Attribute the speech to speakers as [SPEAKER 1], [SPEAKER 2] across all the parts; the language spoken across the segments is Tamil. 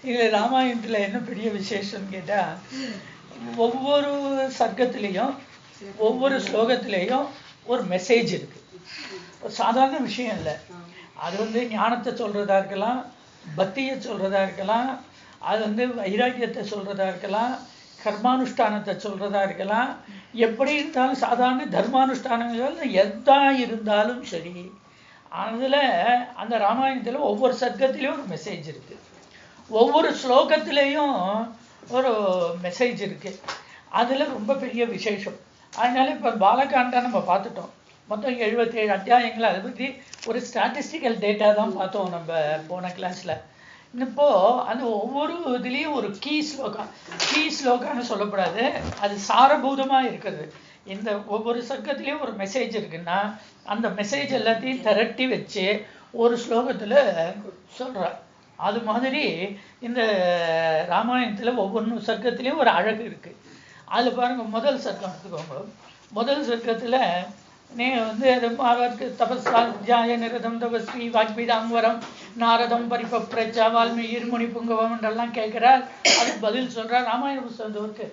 [SPEAKER 1] இதுல ராமாயணத்துல என்ன பெரிய விசேஷம் கேட்டா, ஒவ்வொரு சர்க்கத்திலையும் ஒவ்வொரு ஸ்லோகத்திலையும் ஒரு மெசேஜ் இருக்கு. ஒரு சாதாரண விஷயம் இல்லை. அது ஞானத்தை சொல்றதா இருக்கலாம், பக்தியை சொல்றதா இருக்கலாம், அது வைராக்கியத்தை சொல்றதா இருக்கலாம், கர்மானுஷ்டானத்தை சொல்றதா இருக்கலாம். எப்படி இருந்தாலும் சாதாரண தர்மானுஷ்டானங்கள் எதா இருந்தாலும் சரி, அதுல அந்த ராமாயணத்துல ஒவ்வொரு சர்க்கத்திலையும் ஒரு மெசேஜ் இருக்கு. ஒவ்வொரு ஸ்லோகத்திலையும் ஒரு மெசேஜ் இருக்கு. அதுல ரொம்ப பெரிய விசேஷம். அதனால இப்ப பாலகாண்டா நம்ம பார்த்துட்டோம். மொத்தம் 77 அத்தியாயங்கள். அதை பற்றி ஒரு ஸ்டாட்டிஸ்டிக்கல் டேட்டா தான் பார்த்தோம் நம்ம போன கிளாஸ்ல. இப்போ அந்த ஒவ்வொரு இதுலேயும் ஒரு கீ ஸ்லோகான்னு சொல்லப்படாது, அது சாரபூதமா இருக்குது. இந்த ஒவ்வொரு சர்க்கத்திலையும் ஒரு மெசேஜ் இருக்குன்னா அந்த மெசேஜ் எல்லாத்தையும் திரட்டி வச்சு ஒரு ஸ்லோகத்துல சொல்றார். அது மாதிரி இந்த ராமாயணத்துல ஒவ்வொரு சர்க்கத்திலையும் ஒரு அழகு இருக்கு. அதுல பாருங்க, முதல் சர்க்கம் எடுத்துக்கோங்க. முதல் சர்க்கத்துல நீ அவருக்கு தபஸ்வாத்தியாய நிரதம் தபஸ்ரீ வாக்பீதாம்பரம் நாரதம் பரிபப்ரச்சா வால்மீகிர் முனி புங்கவம் என்றெல்லாம் கேட்கிறார். அதுக்கு பதில் சொல்றார். ராமாயண புஸ்தகம் இருக்கு,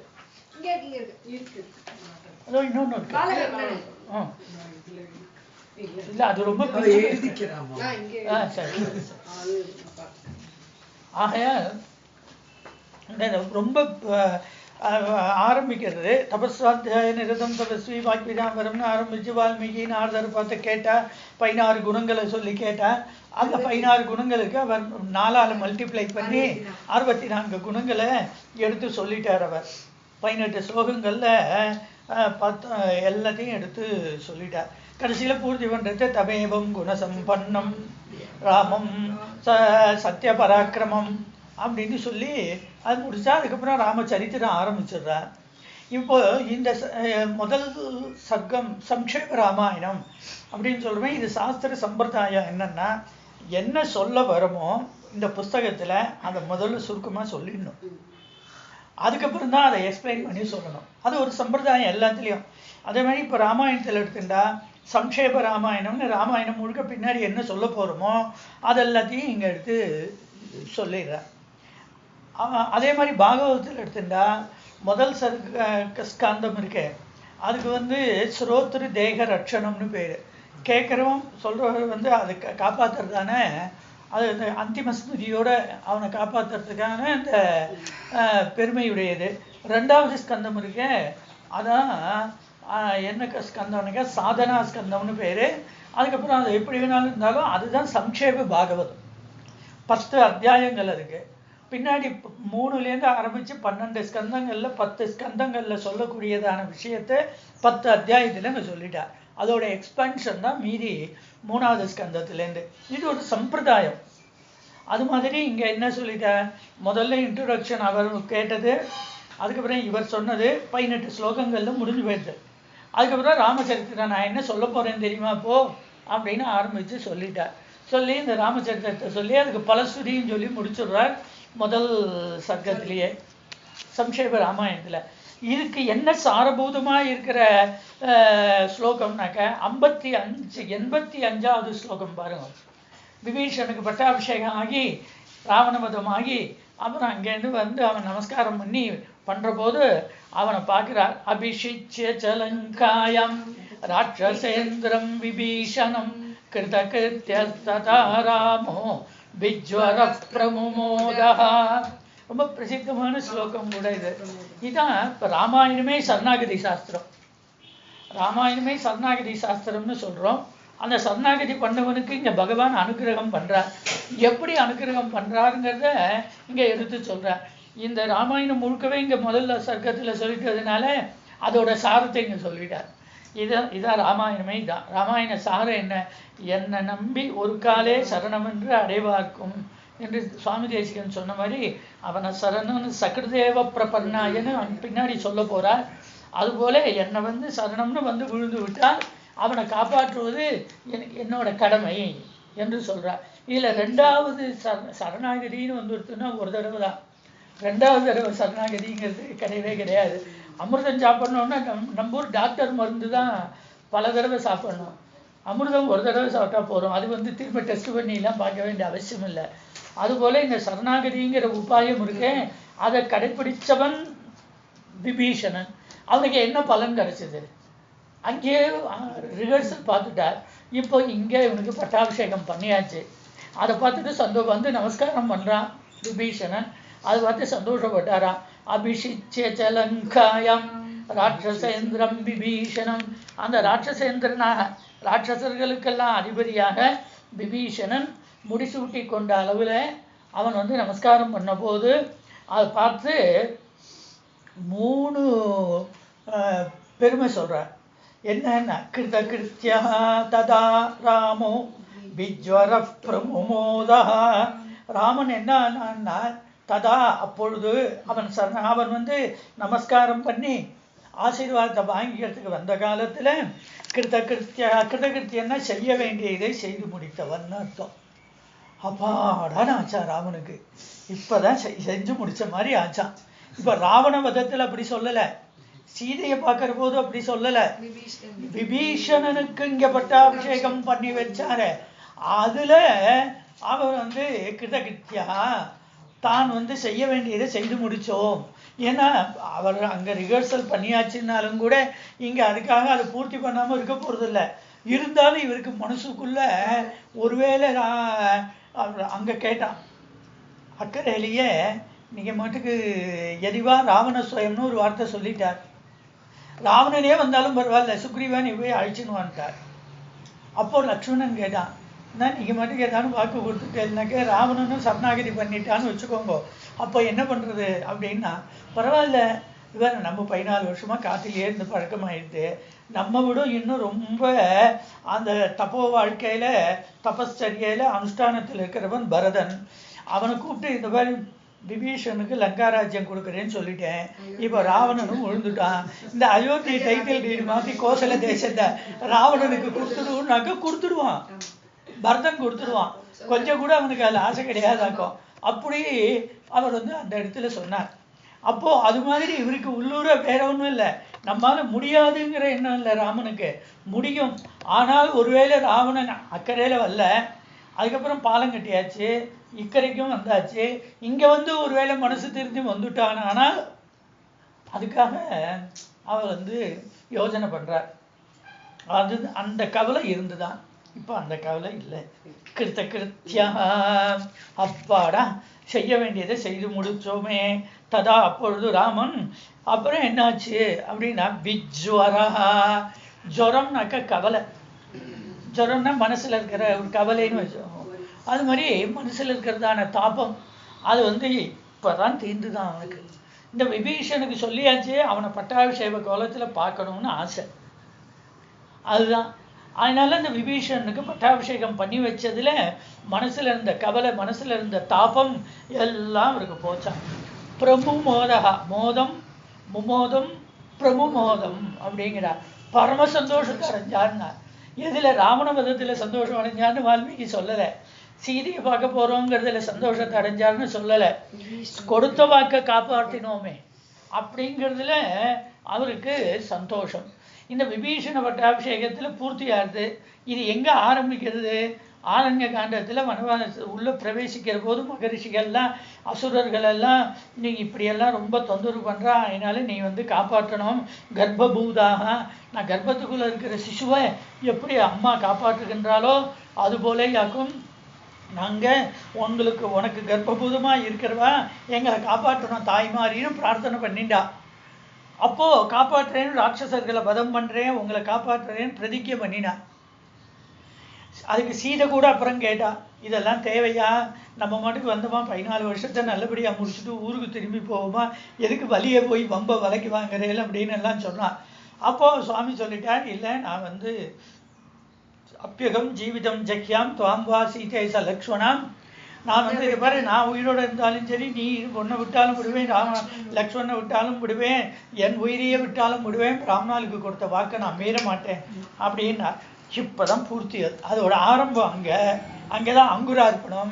[SPEAKER 1] அதோ இன்னொன்னு இருக்கு. இல்ல அது ரொம்ப சரி. ஆகையால் ரொம்ப ஆரம்பிக்கிறது தபஸ்வாத்தியாய நிரதம் தபஸ்வி வாக்பீதாம்பரம்னு ஆரம்பிச்சு வால்மீகி நாரதர் பார்த்து கேட்டா 16 குணங்களை சொல்லி கேட்டா. அந்த 16 குணங்களுக்கு அவர் 4ஆல் மல்டிப்ளை பண்ணி 64 குணங்களை எடுத்து சொல்லிட்டார். அவர் 18 ஸ்லோகங்கள்ல எல்லாத்தையும் எடுத்து சொல்லிட்டார். கடைசியில பூர்த்தி பண்றது தமேவம் குணசம்பன்னம் ராமம் சத்திய பராக்கிரமம் அப்படின்னு சொல்லி அது முடிச்சா. அதுக்கப்புறம் ராமச்சரித்திரம் ஆரம்பிச்சிடுறார். இப்போ இந்த முதல் சர்க்கம் சம்ஷேப ராமாயணம் அப்படின்னு சொல்றேன். இது சாஸ்திர சம்பிரதாயம் என்னன்னா, என்ன சொல்ல வருமோ இந்த புஸ்தகத்துல அதை முதல்ல சுருக்கமா சொல்லிடணும். அதுக்கப்புறம் தான் அதை எக்ஸ்பிளைன் பண்ணி சொல்லணும். அது ஒரு சம்பிரதாயம் எல்லாத்துலேயும். அதே மாதிரி இப்போ ராமாயணத்தில் எடுத்துட்டா சம்ஷேப ராமாயணம்னு ராமாயணம் முழுக்க பின்னாடி என்ன சொல்ல போகிறோமோ அதெல்லாத்தையும் இங்கே எடுத்து சொல்லிடுறேன். அதே மாதிரி பாகவதத்தில் எடுத்துட்டா முதல் ஸ்காந்தம் இருக்கு, அதுக்கு ஸ்ரோத்ரு தேக ரட்சணம்னு பேர். கேட்குறவன் சொல்கிறவர் அதை காப்பாற்றுறதானே, அது இந்த அந்திம ஸ்மிருதியோட அவனை காப்பாற்றுறதுக்கான இந்த பெருமையுடையது. 2வது ஸ்கந்தம் இருக்கு, அதான் என்ன ஸ்கந்தம்னுக்கா சாதனா ஸ்கந்தம்னு பேர். அதுக்கப்புறம் அது எப்படி வேணாலும் இருந்தாலும் அதுதான் சம்ஷேப பாகவதம். 10 அத்தியாயங்கள் இருக்கு. பின்னாடி 3லேருந்து ஆரம்பிச்சு 12 ஸ்கந்தங்கள்ல 10 ஸ்கந்தங்கள்ல சொல்லக்கூடியதான விஷயத்தை 10 அத்தியாயத்துல அங்கே சொல்லிட்டார். அதோட எக்ஸ்பென்ஷன் தான் மீதி 3வது ஸ்கந்தத்துலேருந்து. இது ஒரு சம்பிரதாயம். அது மாதிரி இங்க என்ன சொல்லிட்டார், முதல்ல இன்ட்ரோடக்ஷன் அவர் கேட்டது, அதுக்கப்புறம் இவர் சொன்னது 18 ஸ்லோகங்கள்ல முடிஞ்சு போயிடுது. அதுக்கப்புறம் ராமச்சரித்திரம் நான் என்ன சொல்ல போறேன்னு தெரியுமா போ அப்படின்னு ஆரம்பிச்சு சொல்லிட்டார். சொல்லி இந்த ராமச்சரித்திரத்தை சொல்லி அதுக்கு பலஸ்ருதியும் சொல்லி முடிச்சுடுறார் முதல் சர்க்கத்திலேயே சம்ஷேப ராமாயணத்துல. இதுக்கு என்ன சாரபூதமா இருக்கிற ஸ்லோகம்னாக்க 85வது ஸ்லோகம் பாருங்க. விபீஷனுக்கு பட்டாபிஷேகம் ஆகி ராவணவதம் ஆகி அப்புறம் அங்கேருந்து அவன் நமஸ்காரம் பண்ணி பண்ற போது அவனை பார்க்கிறார். அபிஷிச்ய சலங்காயம் ராட்சசேந்திரம் விபீஷணம் கிருதகிருத்யஸ்ததா ராமோ விஜ்வர பிரமுமோதா. ரொம்ப பிரசித்தமான ஸ்லோகம் கூட இது. இதுதான் இப்போ ராமாயணமே சரணாகதி சாஸ்திரம். ராமாயணமே சரணாகதி சாஸ்திரம்னு சொல்றோம். அந்த சரணாகதி பண்ணவனுக்கு இங்க பகவான் அனுகிரகம் பண்றார். எப்படி அனுகிரகம் பண்றாருங்கிறத இங்க எடுத்து சொல்றார். இந்த ராமாயணம் முழுக்கவே இங்க முதல்ல சர்க்கத்துல சொல்லிட்டதுனால அதோட சாரத்தை இங்க சொல்லிட்டார். இதான் ராமாயணமே. இதான் ராமாயண சாரம் என்ன, என்னை நம்பி ஒரு காலே சரணம் என்று அடைவார்க்கும் என்று சுவாமி தேசிகன் சொன்ன மாதிரி அவனை சரணம்னு சகிருதேவ பிரபன்னாயன்னு பின்னாடி சொல்ல போறார். அதுபோல என்னை சரணம்னு விழுந்து விட்டால் அவனை காப்பாற்றுவது என்னோட கடமை என்று சொல்றார். இதுல 2வது சரணாகதின்னு வந்துடுத்துன்னா ஒரு தடவை தான். 2வது தடவை சரணாகதிங்கிறது கிடையவே கிடையாது. அமிர்தம் சாப்பிடணும்னா நம்ம ஊர் டாக்டர் மருந்து தான் பல தடவை சாப்பிடணும். அமிர்தம் ஒரு தடவை சாப்பிட்டா போகிறோம், அது வந்து திரும்ப டெஸ்ட் பண்ணிலாம் பார்க்க வேண்டிய அவசியம் இல்லை. அதுபோல் இந்த சரணாகதிங்கிற உபாயம் இருக்கேன், அதை கடைப்பிடிச்சவன் விபீஷணன். அவனுக்கு என்ன பலன் கிடைச்சது? அங்கேயே ரிஹர்சல் பார்த்துட்டார். இப்போ இங்கே இவனுக்கு பட்டாபிஷேகம் பண்ணியாச்சு. அதை பார்த்துட்டு வந்து நமஸ்காரம் பண்ணுறான் விபீஷணன். அதை பார்த்து சந்தோஷப்பட்டாராம். அபிஷிச்ச லங்காயம் ராட்சசேந்திரம் விபீஷணம். அந்த ராட்சசேந்திரனாக ராட்சசர்களுக்கெல்லாம் அதிபதியாக விபீஷணன் முடிசூட்டி கொண்ட அளவில் அவன் வந்து நமஸ்காரம் பண்ண போது அதை பார்த்து 3 பெருமை சொல்கிறார். என்னன்னா கிருத கிருத்தியா ததா ராமோ விஜ்வர பிரமுமோதா. ராமன் என்னன்னா ததா அப்பொழுது அவன் வந்து நமஸ்காரம் பண்ணி ஆசீர்வாதத்தை வாங்கிக்கிறதுக்கு வந்த காலத்தில் கிருதகிருத்தியன்னா செய்ய வேண்டிய இதை செய்து முடித்தவன் அர்த்தம். அப்பாடான்னு ஆச்சான் ராவனுக்கு. இப்போதான் செஞ்சு முடிச்ச மாதிரி ஆச்சான். இப்போ ராவண வதத்தில் அப்படி சொல்லலை, சீதையை பார்க்கிற போது அப்படி சொல்லலை. விபீஷணனுக்கு இங்கே பட்டாபிஷேகம் பண்ணி வச்சாரு. அதில் அவர் வந்து கிருதகிருத்தியா தான் வந்து செய்ய வேண்டியதை செய்து முடித்தோம். ஏன்னா அவர் அங்கே ரிஹர்சல் பண்ணியாச்சுன்னாலும் கூட இங்கே அதுக்காக அதை பூர்த்தி பண்ணாமல் இருக்க போகிறதில்ல. இருந்தாலும் இவருக்கு மனசுக்குள்ள ஒருவேளை அங்கே கேட்டான் அக்கறையிலேயே, நீங்கள் மட்டுக்கு எரிவா ராவண சுயம்னு ஒரு வார்த்தை சொல்லிட்டார். ராவணனே வந்தாலும் பரவாயில்ல, சுக்ரீவன் போய் அழிச்சுன்னு வந்துட்டார். அப்போ லக்ஷ்மணன் கேட்டான், நான் நீங்கள் மட்டும் ஏதானும் வாக்கு கொடுத்துட்டேன்னாக்க ராவணனும் சரணாகதி பண்ணிட்டான்னு வச்சுக்கோங்க, அப்போ என்ன பண்ணுறது அப்படின்னா, பரவாயில்ல இவர் நம்ம 14 வருஷமாக காட்டிலேயே இருந்து பழக்கமாயிடுது, நம்ம விட இன்னும் ரொம்ப அந்த தப்போ வாழ்க்கையில் தபஸ்சரியில் அனுஷ்டானத்தில் இருக்கிறவன் பரதன். அவனை கூப்பிட்டு இந்த மாதிரி விபீஷனுக்கு லங்காராஜ்யம் கொடுக்குறேன்னு சொல்லிட்டேன், இப்போ ராவணனும் விழுந்துட்டான், இந்த அயோத்தி டைட்டில் டீடு மாற்றி கோசல தேசத்தை ராவணனுக்கு கொடுத்துடுவோம்னாக்க கொடுத்துடுவான், பரதன் கொடுத்துடுவான். கொஞ்சம் கூட அவனுக்கு அதில் ஆசை கிடையாதாக்கும். அப்படி அவர் வந்து அந்த இடத்துல சொன்னார். அப்போது அது மாதிரி இவருக்கு உள்ளூர வேற ஒன்றும் இல்லை, நம்மால் முடியாதுங்கிற எண்ணம் இல்லை, ராமனுக்கு முடியும். ஆனால் ஒருவேளை ராவணன் அக்கறையில் வரல, அதுக்கப்புறம் பாலம் கட்டியாச்சு, இக்கரைக்கும் வந்தாச்சு, இங்கே வந்து ஒருவேளை மனசு திருந்தி வந்துட்டான், ஆனால் அதுக்காக அவர் வந்து யோசனை பண்ணுறார். அது அந்த கவலை இருந்துதான், இப்போ அந்த கவலை இல்லை. கிருத்தியா அப்பாடா செய்ய வேண்டியதை செய்து முடிச்சோமே. ததா அப்பொழுது ராமன். அப்புறம் என்னாச்சு அப்படின்னா விஜ்வரா, ஜுரம்னாக்க கவலை, ஜுரம்னா மனசில் இருக்கிற ஒரு கவலைன்னு வச்சோம். அது மாதிரி மனசில் இருக்கிறதான தாபம் அது வந்து இப்போதான் தீர்ந்துதான் அவனுக்கு. இந்த விபீஷனுக்கு சொல்லியாச்சு அவனை பட்டாபிஷேக கோலத்தில் பார்க்கணும்னு ஆசை, அதுதான். அதனால இந்த விபீஷனுக்கு பட்டாபிஷேகம் பண்ணி வச்சதுல மனசுல இருந்த கவலை, மனசுல இருந்த தாபம் எல்லாம் அவருக்கு போச்சான். பிரமுமோதா, மோதம் முமோதம் பிரமுமோதம் அப்படிங்கிறார். பரம சந்தோஷத்தை அடைஞ்சார்னா எதுல ராவண வதத்துல சந்தோஷம் அடைஞ்சான்னு வால்மீகி சொல்லலை, சீதையை பார்க்க போறோங்கிறதுல சந்தோஷத்தை அடைஞ்சார்னு சொல்லலை, கொடுத்த வாக்கை காப்பாற்றினோமே அப்படிங்கிறதுல அவருக்கு சந்தோஷம். இந்த விபீஷண பட்டாபிஷேகத்தில் பூர்த்தியாகுது. இது எங்கே ஆரம்பிக்கிறது? ஆரண்ய காண்டத்தில் வனவாச உள்ளே பிரவேசிக்கிற போது மகரிஷிகள்லாம் அசுரர்கள் எல்லாம் நீ இப்படியெல்லாம் ரொம்ப தொந்தரவு பண்ணுறா, அதனால நீ வந்து காப்பாற்றணும், கர்ப்பபூதாக, நான் கர்ப்பத்துக்குள்ளே இருக்கிற சிசுவை எப்படி அம்மா காப்பாற்றுகின்றாலோ அதுபோல யாக்கும் நாங்கள் உனக்கு கர்ப்பபூதமாக இருக்கிறவா எங்களை காப்பாற்றணும் தாய்மாரின்னு பிரார்த்தனை பண்ணிண்டா. அப்போது காப்பாற்றுறேன்னு ராட்சசர்களை வதம் பண்ணுறேன், உங்களை காப்பாற்றுறேன்னு பிரதிஜை பண்ணினான். அதுக்கு சீதை கூட அப்புறம் கேட்டா, இதெல்லாம் தேவையா, நம்ம மாட்டுக்கு வந்தோமா 14 வருஷத்தை நல்லபடியாக முடிச்சுட்டு ஊருக்கு திரும்பி போவோமா, எதுக்கு வலியை போய் வம்ப விலைக்கு வாங்குறேன் அப்படின்னு எல்லாம் சொன்னான். அப்போது சுவாமி சொல்லிட்டார், இல்லை நான் வந்து அப்பியகம் ஜீவிதம் ஜக்கியாம் துவாம் வா சீதை ச லக்ஷ்மணாம், நான் வந்து இது பாரு, நான் உயிரோடு இருந்தாலும் சரி, நீ ஒன்றை விட்டாலும் விடுவேன், லக்ஷ்மணனை விட்டாலும் விடுவேன், என் உயிரையே விட்டாலும் விடுவேன், ராமநாளுக்கு கொடுத்த வாக்கை நான் மீற மாட்டேன் அப்படின்னா. இப்போ தான் பூர்த்தி, அதோட ஆரம்பம் அங்கே தான் அங்குரார்ப்பணம்.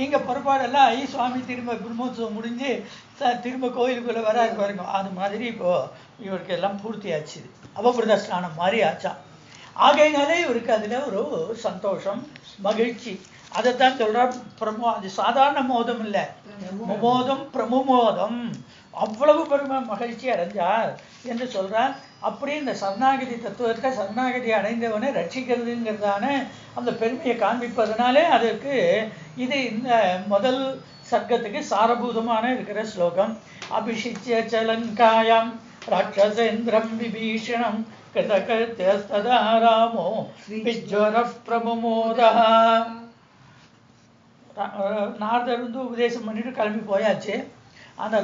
[SPEAKER 1] இங்கே புறப்பாடெல்லாம் சுவாமி திரும்ப பிரம்மோத்சவம் முடிஞ்சு திரும்ப கோயிலுக்குள்ளே வராரு பாருங்க, அது மாதிரி இப்போது இவருக்கு எல்லாம் பூர்த்தி ஆச்சு, அவபிரத ஸ்நானம் மாதிரி ஆச்சான். ஆகையினாலே இவருக்கு அதுல ஒரு சந்தோஷம் மகிழ்ச்சி. அதைத்தான் சொல்றார் அது சாதாரண மோதம் இல்ல, முமோதம் பிரமுமோதம், அவ்வளவு பெருமை மகிழ்ச்சி அடைஞ்சார் என்று சொல்றார். அப்படி இந்த சரணாகதி தத்துவத்தை சரணாகதி அடைந்தவனை ரட்சிக்கிறதுங்கிறதான அந்த பெருமையை காண்பிப்பதனாலே அதற்கு இது இந்த முதல் சர்க்கத்துக்கு சாரபூதமான இருக்கிற ஸ்லோகம். அபிஷிச்சிய சலங்காயாம் ராட்சசேந்திரம் விபீஷணம் கிருதகர்த்தியஸ்ததா ராமோ விஜ்வர பிரமுமோதா. நாரதர் உபதேசம் பண்ணிட்டு கிளம்பி போயாச்சு. அந்த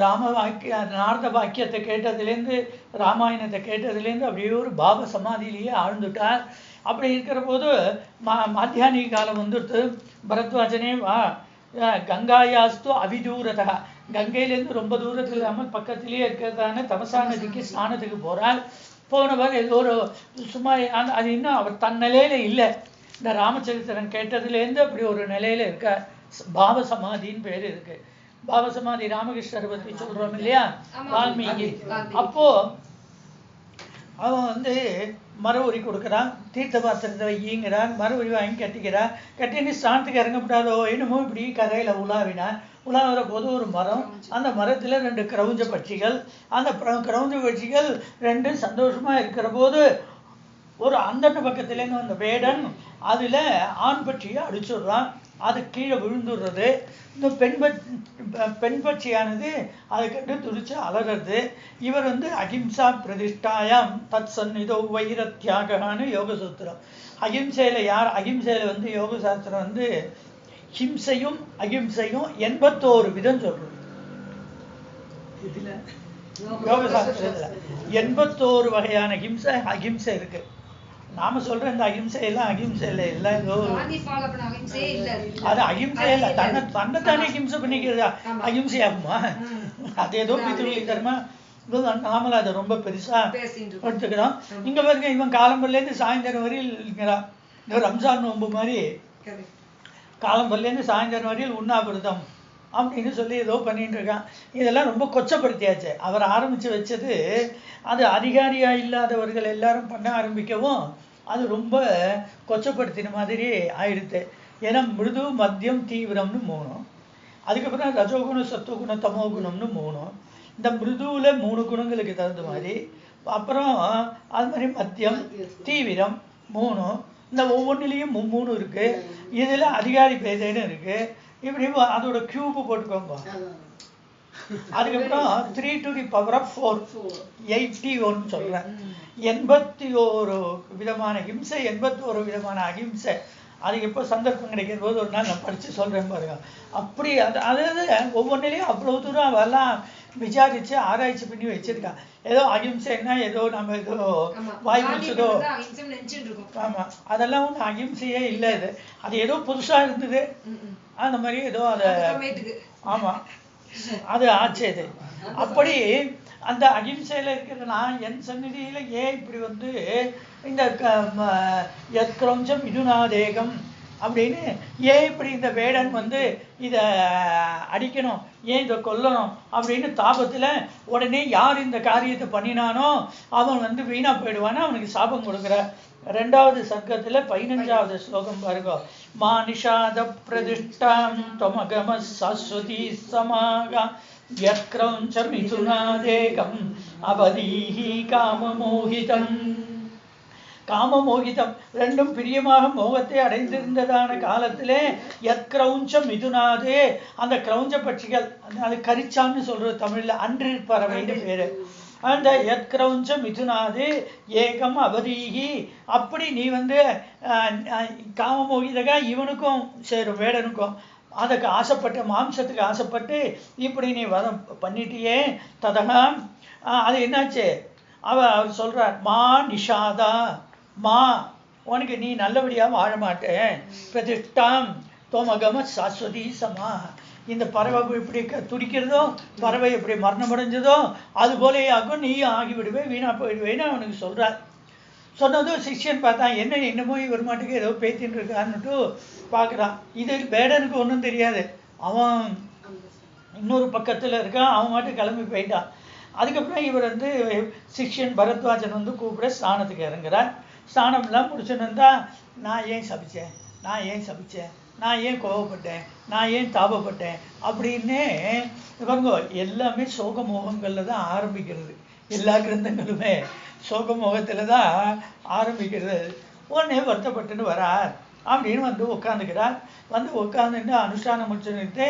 [SPEAKER 1] நாரத வாக்கியத்தை கேட்டதுலேருந்து ராமாயணத்தை கேட்டதுலேருந்து அப்படியே ஒரு பாவ சமாதியிலேயே ஆழ்ந்துட்டார். அப்படி இருக்கிற போது மாத்தியானிக காலம் வந்துடுத்து. பரத்வாஜனே வா கங்காயாஸ்து அவிதூரதா, கங்கையிலேருந்து ரொம்ப தூரத்தில் இல்லாமல் பக்கத்திலேயே இருக்கிறதான தமசா நதிக்கு ஸ்நானத்துக்கு போகிறார். போனவர் ஏதோ ஒரு சும்மா அது இன்னும் அவர் தன் நிலையில இல்லை. இந்த ராமச்சரித்திரன் கேட்டதுலேருந்து அப்படி ஒரு நிலையில இருக்க பாவ சமாதின்னு பேர் இருக்கு. பாவசமாதி ராமகிருஷ்ணரை பற்றி சொல்றோம் இல்லையா, வால்மீகி. அப்போ அவன் வந்து மர உரி கொடுக்குறான், தீர்த்த பாத்திரத்தை வைங்கிறான், மர உரி வாங்கி கட்டிக்கிறான். கட்டின்னு ஸ்தானத்துக்கு இறங்கப்படாதோ என்னமோ இப்படி கரையில உலாவினான். உலாவுற போது ஒரு மரம், அந்த மரத்துல 2 கிரௌஞ்ச பட்சிகள். அந்த கிரௌஞ்ச பட்சிகள் 2 சந்தோஷமா இருக்கிற போது ஒரு அந்தண்ட பக்கத்துலேருந்து அந்த வேடன் அதுல ஆண் பட்சியை அடிச்சுடுறான். அது கீழே விழுந்துடுறது. இந்த பெண் பட்சியானது அதை கண்டு துடிச்சு அலறது. இவர் வந்து அகிம்சா பிரதிஷ்டாயாம் தத் சந்நிதோ வைரத்யாகான்னு யோக சூத்திரம். அகிம்சையில வந்து யோக சாஸ்திரம் வந்து ஹிம்சையும் அகிம்சையும் 81 விதம் சொல்றது. யோக சாஸ்திரத்துல 81 வகையான அகிம்சை இருக்கு. நாம சொல்ற இந்த அகிம்சை எல்லாம் அகிம்சை இல்லை, இல்லை அது அகிம்சை இல்லை. தன்னைத்தானே ஹிம்சை பண்ணிக்கிறதா அகிம்சையாகுமா? அது ஏதோ பித்ருலிகரமா நாமள அதை ரொம்ப பெருசா எடுத்துக்கிறோம். இங்க பாருங்க, இவன் காலம்பர்லேருந்து சாயந்தரம் வரையில் இருக்கிறான். இந்த ரம்ஜான் நோன்பு மாதிரி காலம்பர்லேருந்து சாயந்தரம் வரையில் உண்ணாவிரதம் அப்படின்னு சொல்லி ஏதோ பண்ணிட்டு இருக்கான். இதெல்லாம் ரொம்ப கொச்சப்படுத்தியாச்சு. அவர் ஆரம்பிச்சு வச்சது அது அதிகாரியா இல்லாதவர்கள் எல்லாரும் பண்ண ஆரம்பிக்கவும் அது ரொம்ப கொச்சப்படுத்தின மாதிரி ஆயிடுது. ஏன்னா மிருது மத்தியம் தீவிரம்னு 3, அதுக்கப்புறம் ரஜோகுணம் சத்துவகுணம் தமோகுணம்னு 3. இந்த மிருதுவில் 3 குணங்களுக்கு தகுந்த மாதிரி, அப்புறம் அது மாதிரி மத்தியம் தீவிரம் 3. இந்த ஒவ்வொன்றிலையும் 3 இருக்கு. இதுல அதிகாரி பேதைன்னு இருக்கு. இப்படி அதோட கியூப் போட்டுக்கோங்க. அதுக்கப்புறம் 3 to the power of 4 81 சொல்றேன். 81 விதமான ஹிம்சை, 81 விதமான அகிம்சை. அது எப்போ சந்தர்ப்பம் கிடைக்கிற போது ஒரு நாள் நான் படிச்சு சொல்றேன் பாருங்க. அப்படி அதாவது ஒவ்வொன்றிலையும் அவ்வளவு தூரம் அவெல்லாம் விசாரிச்சு ஆராய்ச்சி பண்ணி வச்சிருக்கா. ஏதோ அகிம்சைன்னா ஏதோ நம்ம ஏதோ வாய் வச்சதோ, ஆமா அதெல்லாம் ஒன்றும் அகிம்சையே இல்லை. அது ஏதோ புதுசா இருந்தது அந்த மாதிரி ஏதோ அதை ஆமா அது ஆச்சு. இது அப்படி அந்த அகிம்சையில இருக்கிற நான் என் சந்நிதியில ஏன் இப்படி வந்து இந்த யத்கிரௌஞ்சம் மிதுனாதேகம் அப்படின்னு ஏன் இப்படி இந்த வேடன் வந்து இதை அடிக்கணும், ஏன் இதை கொல்லணும் அப்படின்னு தாபத்துல உடனே யார் இந்த காரியத்தை பண்ணினானோ அவன் வந்து வீணா போயிடுவானோ அவனுக்கு சாபம் கொடுக்குற. 2வது சர்க்கத்துல 15வது ஸ்லோகம் பாருங்க. மா நிஷாத பிரதிஷ்டாம் தொமகம சஸ்வதி சமாகா யத்கிரௌஞ்ச மிதுனாதேகம் அவதீஹி காமமோகிதம். காமமோகிதம் 2ம் பிரியமாக மோகத்தை அடைந்திருந்ததான காலத்திலே யத்கிரௌஞ்ச மிதுனாதே, அந்த கிரௌஞ்ச பட்சிகள், அது கரிச்சான்னு சொல்றது தமிழ்ல, அன்று பறவைன்னு பேரு. அந்த யத்கிரௌஞ்ச மிதுனாது ஏகம் அவதீகி. அப்படி நீ வந்து காமமோகிதகா இவனுக்கும் சேரும் வேடனுக்கும் அதுக்கு ஆசைப்பட்ட மாம்சத்துக்கு ஆசைப்பட்டு இப்படி நீ வதம் பண்ணிட்டியே. ததகா அது என்னாச்சு, அவர் சொல்றார் மா நிஷாதா, மா உனக்கு நீ நல்லபடியா வாழ மாட்டேன். பிரதிஷ்டாம் தோமகம சாஸ்வதி சமா. இந்த பறவை இப்படி துடிக்கிறதோ, பறவை எப்படி மரணம் அடைஞ்சதோ அது போலே ஆகும், நீ ஆகிவிடுவே, வீணா போயிடுவேன்னு அவனுக்கு சொல்றார். சொன்னதும் சிஷ்யன் பார்த்தான், என்ன என்னமோ இவர் மாட்டுக்கு ஏதோ பேத்தின்னு இருக்கான்னுட்டு பார்க்குறான். இது வேடனுக்கு ஒன்றும் தெரியாது. அவன் இன்னொரு பக்கத்தில் இருக்கான், அவன் மாட்டு கிளம்பி போயிட்டான். அதுக்கப்புறம் இவர் வந்து சிஷ்யன் பரத்வாஜன் வந்து கூப்பிட ஸ்நானத்துக்கு இறங்குறார். ஸ்நானம்லாம் முடிச்சுன்னு இருந்தா நான் ஏன் சபிச்சேன், நான் ஏன் சபிச்சேன், நான் ஏன் கோபப்பட்டேன், நான் ஏன் தாபப்பட்டேன் அப்படின்னு இவங்க எல்லாமே சோகமோகங்களில் தான் ஆரம்பிக்கிறது. எல்லா கிரந்தங்களுமே சோகமோகத்தில் தான் ஆரம்பிக்கிறது. உடனே வருத்தப்பட்டுன்னு வரார் அப்படின்னு வந்து உட்காந்துக்கிறார். வந்து உட்காந்துட்டு அனுஷ்டானம் முடிச்சுட்டு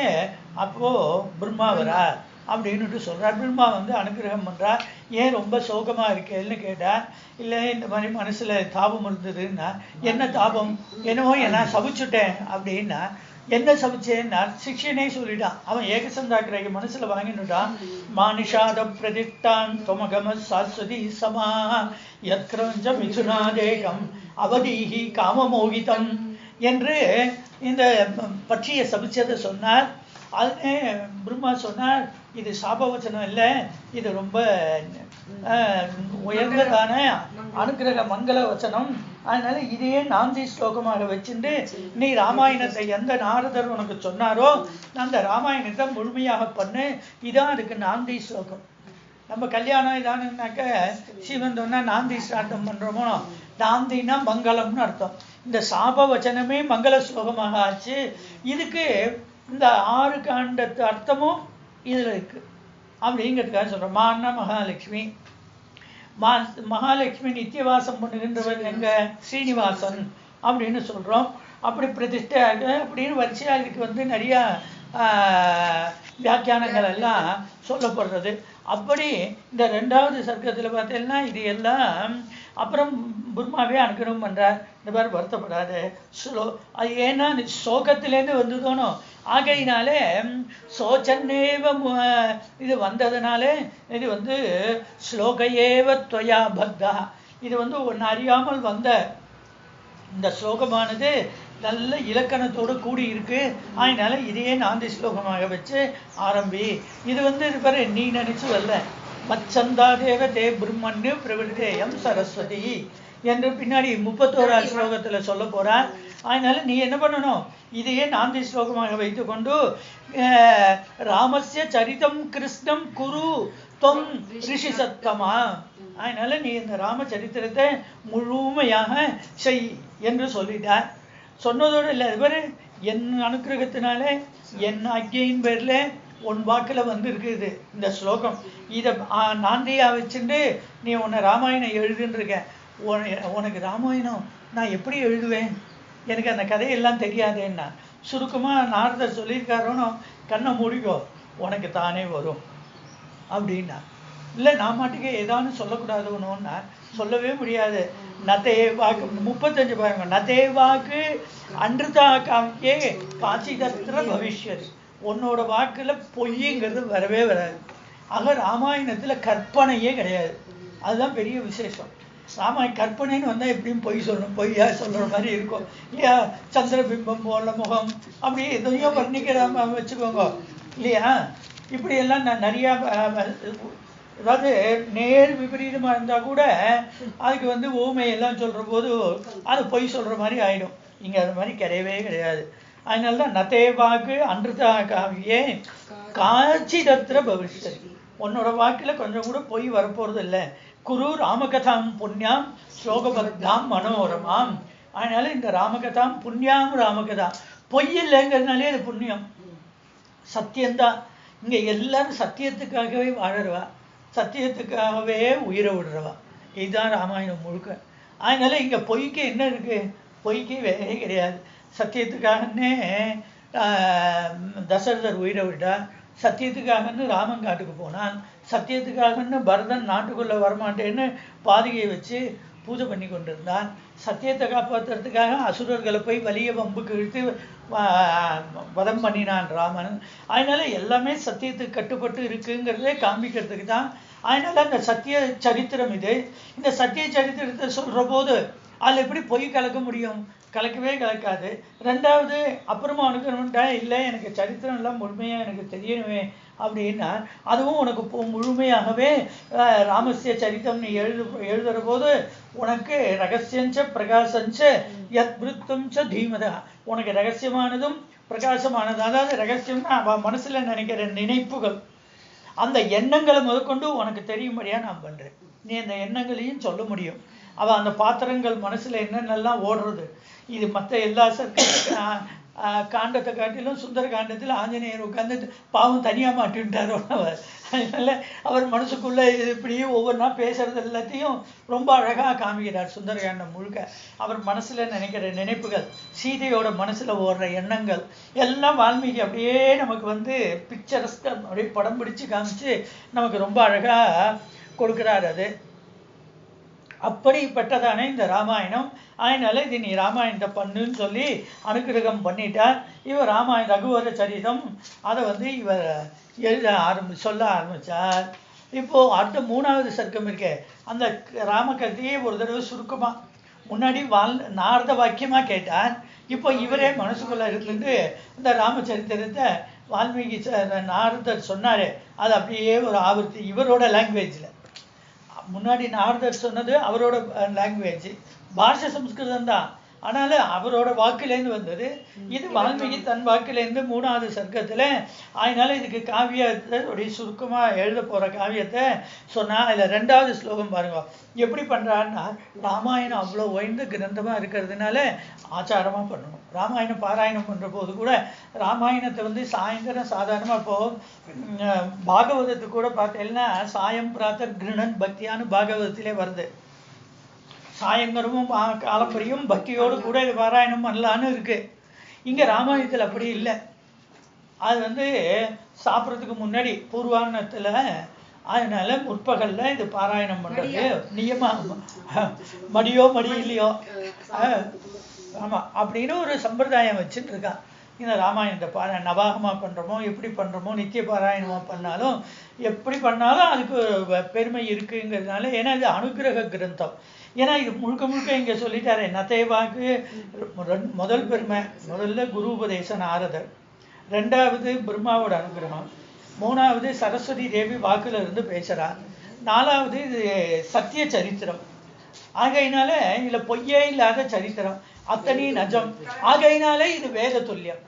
[SPEAKER 1] அப்போது பிரம்மா வரார் அப்படின்னுட்டு சொல்கிறார். பிரம்மா வந்து அனுகிரகம் பண்ணுறார். ஏன் ரொம்ப சோகமாக இருக்கேன்னு கேட்டார். இல்லை இந்த மாதிரி மனசில் தாபம் இருந்ததுன்னா. என்ன தாபம்? என்னவோ நான் சபிச்சுட்டேன் அப்படின்னா. என்ன சபிச்சேன்னா சிக்ஷனே சொல்லிட்டான். அவன் ஏகசந்தாக்கிரக மனசில் வாங்கினுட்டான். மானிஷாத பிரதிஷ்டான் தொமகம சாஸ்வதி சமா யத்கிரஞ்ச மிதுனாதேகம் அவதீஹி காமமோகிதம் என்று இந்த பட்சியை சபிச்சதை சொன்னார். அதுனே பிரம்மா சொன்னார், இது சாபவச்சனம் இல்லை, இது ரொம்ப உயர்ந்ததான அனுகிரக மங்கள வச்சனம். அதனால இதையே நாந்தி ஸ்லோகமாக வச்சுட்டு நீ ராமாயணத்தை எந்த நாரதர் உனக்கு சொன்னாரோ அந்த ராமாயணத்தை முழுமையாக பண்ணு. இதான் அதுக்கு நாந்தி ஸ்லோகம். நம்ம கல்யாணம் இதானுனாக்க சீமந்தம்னா நாந்தி ஸ்ராத்தம் பண்றோமோ, நாந்தினா மங்களம்னு அர்த்தம். இந்த சாப வச்சனமே மங்கள ஸ்லோகமாக ஆச்சு. இதுக்கு இந்த 6 காண்டத்து அர்த்தமும் இதுல இருக்கு அப்படிங்கிறதுக்காக சொல்றோம். மான்னா மகாலட்சுமி, மகாலட்சுமி நித்தியவாசம் பண்ணுகின்றவர் எங்க ஸ்ரீனிவாசன் அப்படின்னு சொல்றோம். அப்படி பிரதிஷ்டை அப்படின்னு வரிசையா இதுக்கு வந்து நிறைய வியாக்கியானங்கள் எல்லாம் சொல்லப்படுறது. அப்படி இந்த 2வது சர்க்கத்தில் பார்த்தீங்கன்னா இது எல்லாம் அப்புறம் பிரம்மாவே அனுகிரகம் பண்றார். இந்த மாதிரி வருத்தப்படாது அது ஏன்னா சோகத்திலேருந்து வந்ததோனோ ஆகையினாலே சோச்சன்னேவ இது வந்ததுனாலே இது வந்து ஸ்லோகையேவ துவயா பக்தா. இது வந்து ஒன்று அறியாமல் வந்த இந்த ஸ்லோகமானது நல்ல இலக்கணத்தோடு கூடி இருக்கு. அதனால இதையே நாந்தி ஸ்லோகமாக வச்சு ஆரம்பி. இது வந்து பாரு நீ நினைச்சு வரல. மச்சந்தா தேவ தே பிரம்மன்னு பிரவிருத்தேயம் சரஸ்வதி என்று பின்னாடி 31வது ஸ்லோகத்துல சொல்ல போறார். அதனால நீ என்ன பண்ணணும், இதையே நாந்தி ஸ்லோகமாக வைத்துக்கொண்டு ராமஸ்ய சரிதம் கிருஷ்ணம் குரு தொம் ரிஷி சத்தமா. அதனால நீ இந்த ராமச்சரித்திரத்தை முழுமையாக செய் என்று சொல்லிட்டார். சொன்னதோடு இல்லை, இவர் என் அனுக்கிரகத்தினாலே என் ஆக்கியின் பேர்ல உன் வாக்கில் வந்து இருக்குது இந்த ஸ்லோகம். இதை நாந்தியா வச்சுட்டு நீ உன்னை ராமாயணம் எழுதுன்னு இருக்க. உனக்கு ராமாயணம் நான் எப்படி எழுதுவேன், எனக்கு அந்த கதையெல்லாம் தெரியாதேன்னா சுருக்கமாக நாரதர் சொல்லியிருக்காரோன்னு கண்ணை மூடிக்கோ உனக்கு தானே வரும் அப்படின்னா. இல்லை நான் மாட்டுக்கு ஏதானு சொல்லக்கூடாதுன்னா சொல்லவே முடியாது. நதே வாக்கு 35 பாருங்க. நதே வாக்கு அன்றுதா காமிக்கே காட்சிதத்திர பவிஷ்யது. உன்னோட வாக்குல பொய்யுங்கிறது வரவே வராது. ஆக ராமாயணத்துல கற்பனையே கிடையாது. அதுதான் பெரிய விசேஷம். கற்பனைன்னு வந்தா எப்படியும் பொய் சொல்லணும், பொய்யா சொல்ற மாதிரி இருக்கும் இல்லையா. சந்திரபிம்பம் போல முகம் அப்படி எதையோ வர்ணிக்கிற வச்சுக்கோங்க இல்லையா. இப்படி எல்லாம் நான் நிறைய அதாவது நேர் விபரீதமா இருந்தா கூட அதுக்கு வந்து ஊமையெல்லாம் சொல்ற போது அது பொய் சொல்ற மாதிரி ஆயிடும். இங்க அது மாதிரி கிடையவே கிடையாது. அதனாலதான் நதேவாக்கு அன்றுதா காவியே காட்சிதத்திர பவிஷ்யதி. உன்னோட வாக்குல கொஞ்சம் கூட பொய் வரப்போறது இல்லை. குரு ராமகதாம் புண்ணியாம் ஸ்லோகபத்தாம் மனோரமாம். அதனால இந்த ராமகதாம் புண்ணியாம் ராமகதா பொய் இல்லைங்கிறதுனாலே அது புண்ணியம். சத்தியம்தான். இங்க எல்லாரும் சத்தியத்துக்காகவே வாழறவா, சத்தியத்துக்காகவே உயிரை விடுறவா. இதுதான் ராமாயணம் முழுக்க. அதனால இங்க பொய்க்கு என்ன இருக்கு, பொய்க்கு வேறே கிடையாது. சத்தியத்துக்காகன்னே தசரதர் உயிரை விட்டார், சத்தியத்துக்காகன்னு ராமன் காட்டுக்கு போனான், சத்தியத்துக்காகன்னு பரதன் நாட்டுக்குள்ள வரமாட்டேன்னு பாதுகையை வச்சு பூஜை பண்ணி கொண்டிருந்தான், சத்தியத்தை காப்பாற்றுறதுக்காக அசுரர்களை போய் வலிய வம்புக்கு இழுத்து வதம் பண்ணினான் ராமன். அதனால எல்லாமே சத்தியத்துக்கு கட்டுப்பட்டு இருக்குங்கிறதே காண்பிக்கிறதுக்கு தான். அதனால அந்த சத்திய சரித்திரம் இது. இந்த சத்திய சரித்திரத்தை சொல்ற போது அதில் எப்படி பொய் கலக்க முடியும், கலக்கவே கலக்காது. ரெண்டாவது அப்புறமா அனுக்கணும்ட்டா இல்லை எனக்கு சரித்திரம் எல்லாம் முழுமையாக எனக்கு தெரியணுமே அப்படின்னா அதுவும் உனக்கு முழுமையாகவே ராமஸ்ய சரித்தம் நீ எழுதுற போது உனக்கு ரகசியஞ்ச பிரகாசஞ்ச யத் விருத்தஞ்ச தீமதா. உனக்கு ரகசியமானதும் பிரகாசமானது, அதாவது ரகசியம்னா அவன் மனசுல நினைக்கிற நினைப்புகள், அந்த எண்ணங்களை முதற்கொண்டு உனக்கு தெரியும்படியா நான் பண்றேன். நீ அந்த எண்ணங்களையும் சொல்ல முடியும். அவள் அந்த பாத்திரங்கள் மனசில் என்னென்னலாம் ஓடுறது. இது மற்ற எல்லா காண்டத்தை காட்டிலும் சுந்தர காண்டத்தில் ஆஞ்சநேயர் உட்கார்ந்து பாவம் தனியாக மாட்டிவிட்டார் அவர். அதனால அவர் மனசுக்குள்ளே இப்படியே ஒவ்வொன்றா பேசுறது எல்லாத்தையும் ரொம்ப அழகாக காமிக்கிறார் சுந்தர காண்டம் முழுக்க. அவர் மனசில் நினைக்கிற நினைப்புகள், சீதையோட மனசில் ஓடுற எண்ணங்கள் எல்லாம் வால்மீகி அப்படியே நமக்கு வந்து பிக்சரஸ்க்கு அப்படியே படம் பிடிச்சு காமிச்சு நமக்கு ரொம்ப அழகாக கொடுக்குறார். அது அப்படிப்பட்டதானே இந்த ராமாயணம். அதனால இது நீ ராமாயணத்தை பண்ணுன்னு சொல்லி அனுகிரகம் பண்ணிட்டார். இவர் ரகுவர சரிதம் அதை வந்து இவர் சொல்ல ஆரம்பித்தார். இப்போது அடுத்த 3வது சர்க்கம் இருக்கே, அந்த ராமகதையே ஒரு தடவை சுருக்கமாக முன்னாடி நாரத வாக்கியமாக கேட்டார். இப்போ இவரே மனசுக்குள்ளே இருந்துட்டு இந்த ராமச்சரித்திரத்தை வால்மீகி நாரதர் சொன்னார். அது அப்படியே ஒரு ஆவர்த்தி இவரோட லாங்குவேஜில். முன்னாடி நாரதர் சொன்னது அவரோட லாங்குவேஜ், பாஷை சம்ஸ்கிருதம் தான், ஆனால் அவரோட வாக்குலேருந்து வந்தது. இது வால்மீகி தன் வாக்குலேருந்து 3வது சர்க்கத்தில். அதனால இதுக்கு காவியத்தை அப்படியே சுருக்கமாக எழுத போகிற காவியத்தை சொன்னால் அதில் 2வது ஸ்லோகம் பாருங்க எப்படி பண்ணுறாருன்னா, ராமாயணம் அவ்வளோ உயர்ந்த கிரந்தமாக இருக்கிறதுனால ஆச்சாரமாக பண்ணணும். ராமாயணம் பாராயணம் பண்ணுற போது கூட ராமாயணத்தை வந்து சாயந்தரம் சாதாரணமாக இப்போது பாகவதத்துக்கு கூட பார்த்தீங்கன்னா சாயம் பிராத்தர் கிருணன் பக்தியானு பாகவதத்திலே வருது. சாயங்கரமும் காலம்பரியும் பக்தியோடு கூட இது பாராயணம் பண்ணலான்னு இருக்கு. இங்கே ராமாயணத்தில் அப்படி இல்லை. அது வந்து சாப்பிட்றதுக்கு முன்னாடி பூர்வாரணத்தில், அதனால முற்பகலில் இது பாராயணம் பண்ணுறது நியமாக, மடியோ மடி இல்லையோ ஆமாம் அப்படின்னு ஒரு சம்பிரதாயம் வச்சுட்டு இருக்கான். இந்த ராமாயணத்தை நவாகமாக பண்ணுறோமோ எப்படி பண்ணுறோமோ நித்திய பாராயணமாக பண்ணாலும் எப்படி பண்ணாலும் அதுக்கு பெருமை இருக்குங்கிறதுனால. ஏன்னா இது அனுகிரக கிரந்தம். ஏன்னா இது முழுக்க முழுக்க இங்கே சொல்லிட்டாரு நதேவாக்கு முதல் பெருமை. முதல்ல குரு உபதேச நாரதர், 2வது பிரம்மாவோட அனுகிரகம், 3வது சரஸ்வதி தேவி வாக்குல இருந்து பேசுகிறார், 4வது இது சத்திய சரித்திரம். ஆகையினால இதில் பொய்யே இல்லாத சரித்திரம், அத்தனை நஜம். ஆகையினாலே இது வேத துல்லியம்.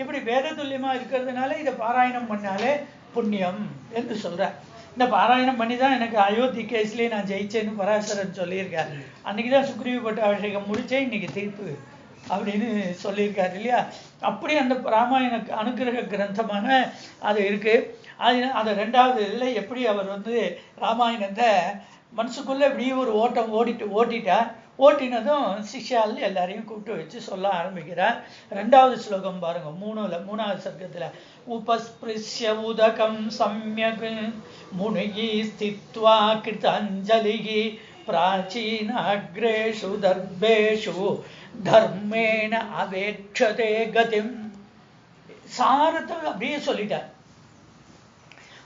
[SPEAKER 1] இப்படி வேத துல்லியமாக இருக்கிறதுனால இதை பாராயணம் பண்ணாலே புண்ணியம் என்று சொல்கிறார். இந்த பாராயணம் பண்ணி தான் எனக்கு அயோத்தி கேஸ்லேயே நான் ஜெயிச்சேன்னு பராசரன் சொல்லியிருக்கார். அன்றைக்கி தான் சுக்ரீவ பட்டாபிஷேகம் முடித்தேன், இன்னைக்கு தீர்ப்பு அப்படின்னு சொல்லியிருக்காரு இல்லையா. அப்படி அந்த ராமாயண அனுகிரக கிரந்தமான அது இருக்குது. அதை 2வது இதில் எப்படி அவர் வந்து ராமாயணத்தை மனசுக்குள்ளே இப்படி ஒரு ஓட்டிட்டார். ஓட்டினதும் சிஷ்யால் எல்லாரையும் கூப்பிட்டு வச்சு சொல்ல ஆரம்பிக்கிறார். 2வது ஸ்லோகம் பாருங்க, 3வது சர்க்கத்தில். உபஸ்பிருஷ்ய உதகம் சம்யக் முனிகி ஸ்தித்வா கிருதாஞ்சலிகி பிராச்சீனாக்ரேஷு தர்பேஷு தர்மேண அவேட்சதே கதிம். சாரத்தை அப்படியே சொல்லிட்டார்.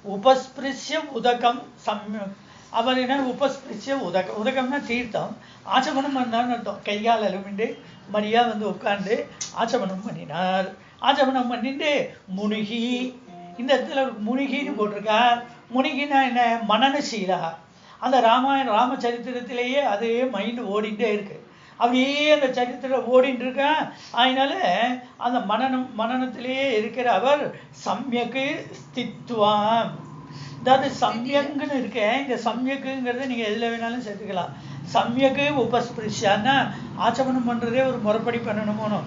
[SPEAKER 1] உபஸ்பிருஷ்ய உதகம் சம்யக், அவர் என்ன உபஸ்பிருஷ்ய உதகம்னா தீர்த்தம், ஆச்சமனம் பண்ணான்னு அர்த்தம். கையால் அலுமிண்டு மரியா வந்து உட்காந்து ஆச்சமனம் பண்ணினார். ஆச்சமனம் பண்ணிட்டு முனிகி, இந்த இடத்துல முனிகின்னு போட்டிருக்கார். முனிகினா என்ன, மனநசீலா. அந்த ராமச்சரித்திரத்திலேயே அதே மைண்டு ஓடிட்டே இருக்கு. அப்படியே அந்த சரித்திரம் ஓடிட்டு இருக்கா. அதனால அந்த மனநத்திலேயே இருக்கிற அவர் சம்யக்கு ஸ்தித்வாம். அதாவது சம்யக்குன்னு இருக்கேன். இந்த சம்யக்குங்கிறத நீங்கள் எதில் வேணாலும் சேர்த்துக்கலாம். சம்யக்கு உபஸ்பிருஷ்யான்னா ஆச்சமனம் பண்ணுறதே ஒரு முறைப்படி பண்ணணுமோனோ,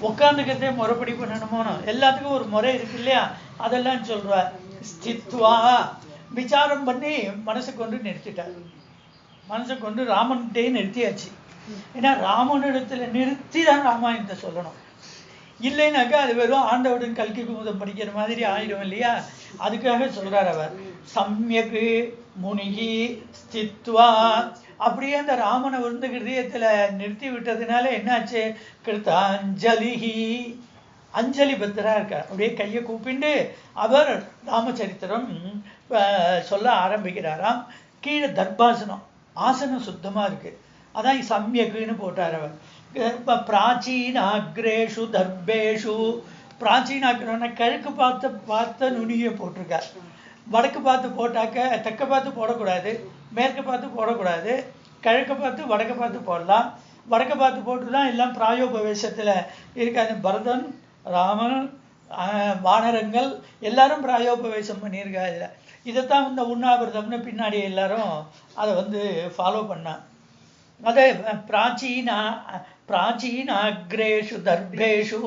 [SPEAKER 1] உட்காந்துக்கிறதே முறைப்படி பண்ணணுமோனோ, எல்லாத்துக்கும் ஒரு முறை இருக்கு இல்லையா, அதெல்லாம் சொல்கிறார். ஸ்தித்வா விசாரம் பண்ணி மனசை கொண்டு நிறுத்திட்டார். மனசை கொண்டு ராமன்கிட்டே நிறுத்தியாச்சு. ஏன்னா ராமனிடத்துல நிறுத்தி தான் ராமாயணத்தை சொல்லணும். இல்லைனாக்கா அது வெறும் ஆண்டவுடன் கல்கி குமுதம் படிக்கிற மாதிரி ஆயிடும் இல்லையா. அதுக்காக சொல்றார் அவர் சம்யக்கு முனிகி ஸ்தித்வா. அப்படியே அந்த ராமனை வந்து ஹிருதயத்துல நிறுத்தி விட்டதுனால என்னாச்சு, கிருத்தாஞ்சலிஹி, அஞ்சலி பத்திரா இருக்கார். அப்படியே கையை கூப்பிண்டு அவர் ராமச்சரித்திரம் சொல்ல ஆரம்பிக்கிறாராம். கீழே தர்பாசனம், ஆசனம் சுத்தமா இருக்கு, அதான் சம்யக்குன்னு போட்டார் அவர். பிராச்சீனாக்ரேஷு தர்பேஷு, பிராச்சீனாக்கிறோன்னா கிழக்கு பார்த்த நுனியை போட்டிருக்கார். வடக்கு பார்த்து போட்டாக்க, தெற்க பார்த்து போடக்கூடாது, மேற்கு பார்த்து போடக்கூடாது, கிழக்கு பார்த்து வடக்கு பார்த்து போடலாம். வடக்கு பார்த்து போட்டு தான் எல்லாம் பிராயோபவேசத்தில் இருக்காது. பரதன், ராமன், வானரங்கள் எல்லாரும் பிராயோபவேசம் பண்ணியிருக்காரு. இதைத்தான் இந்த உண்ணாவிரதம்னு பின்னாடி எல்லாரும் அதை வந்து ஃபாலோ பண்ணான். அதே பிராச்சீனாகிரேஷு தர்பேஷு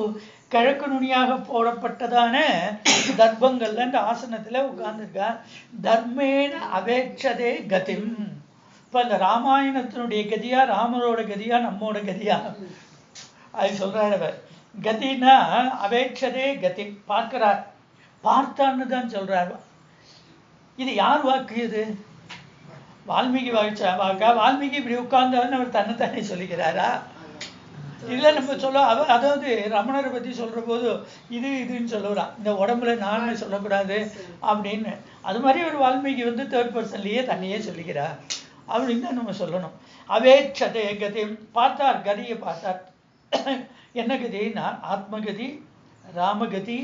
[SPEAKER 1] கிழக்கு நுனியாக போடப்பட்டதான தர்பங்கள்ல இந்த ஆசனத்துல உட்கார்ந்துருக்கார். தர்மேன அவேட்சதே கதிம். இப்ப இந்த ராமாயணத்தினுடைய கதியா ராமரோட கதியா நம்மோட கதியா அது சொல்றாரு அவர். கதினா அவேட்சதே கதி, பார்க்கிறார், பார்த்தான்னு தான் சொல்றார். இது யார் வாக்கு? இது வால்மீகி வாக்கா? வால்மீகி இப்படி உட்கார்ந்தான்னு அவர் தன்னைத்தானே சொல்லிக்கிறாரா? இல்லை நம்ம சொல்ல அதாவது ரமணரை பத்தி சொல்ற போது இதுன்னு சொல்லுறான், இந்த உடம்புல நான் சொல்லக்கூடாது அப்படின்னு. அது மாதிரி ஒரு வால்மீகி தேர்ட் பர்சன்லயே தன்னையே சொல்லிக்கிறார் அப்படின்னு தான் நம்ம சொல்லணும். அவேட்சதே கதி, பார்த்தார், கதியை பார்த்தார். என்ன கதினா ஆத்மகதி, ராமகதி,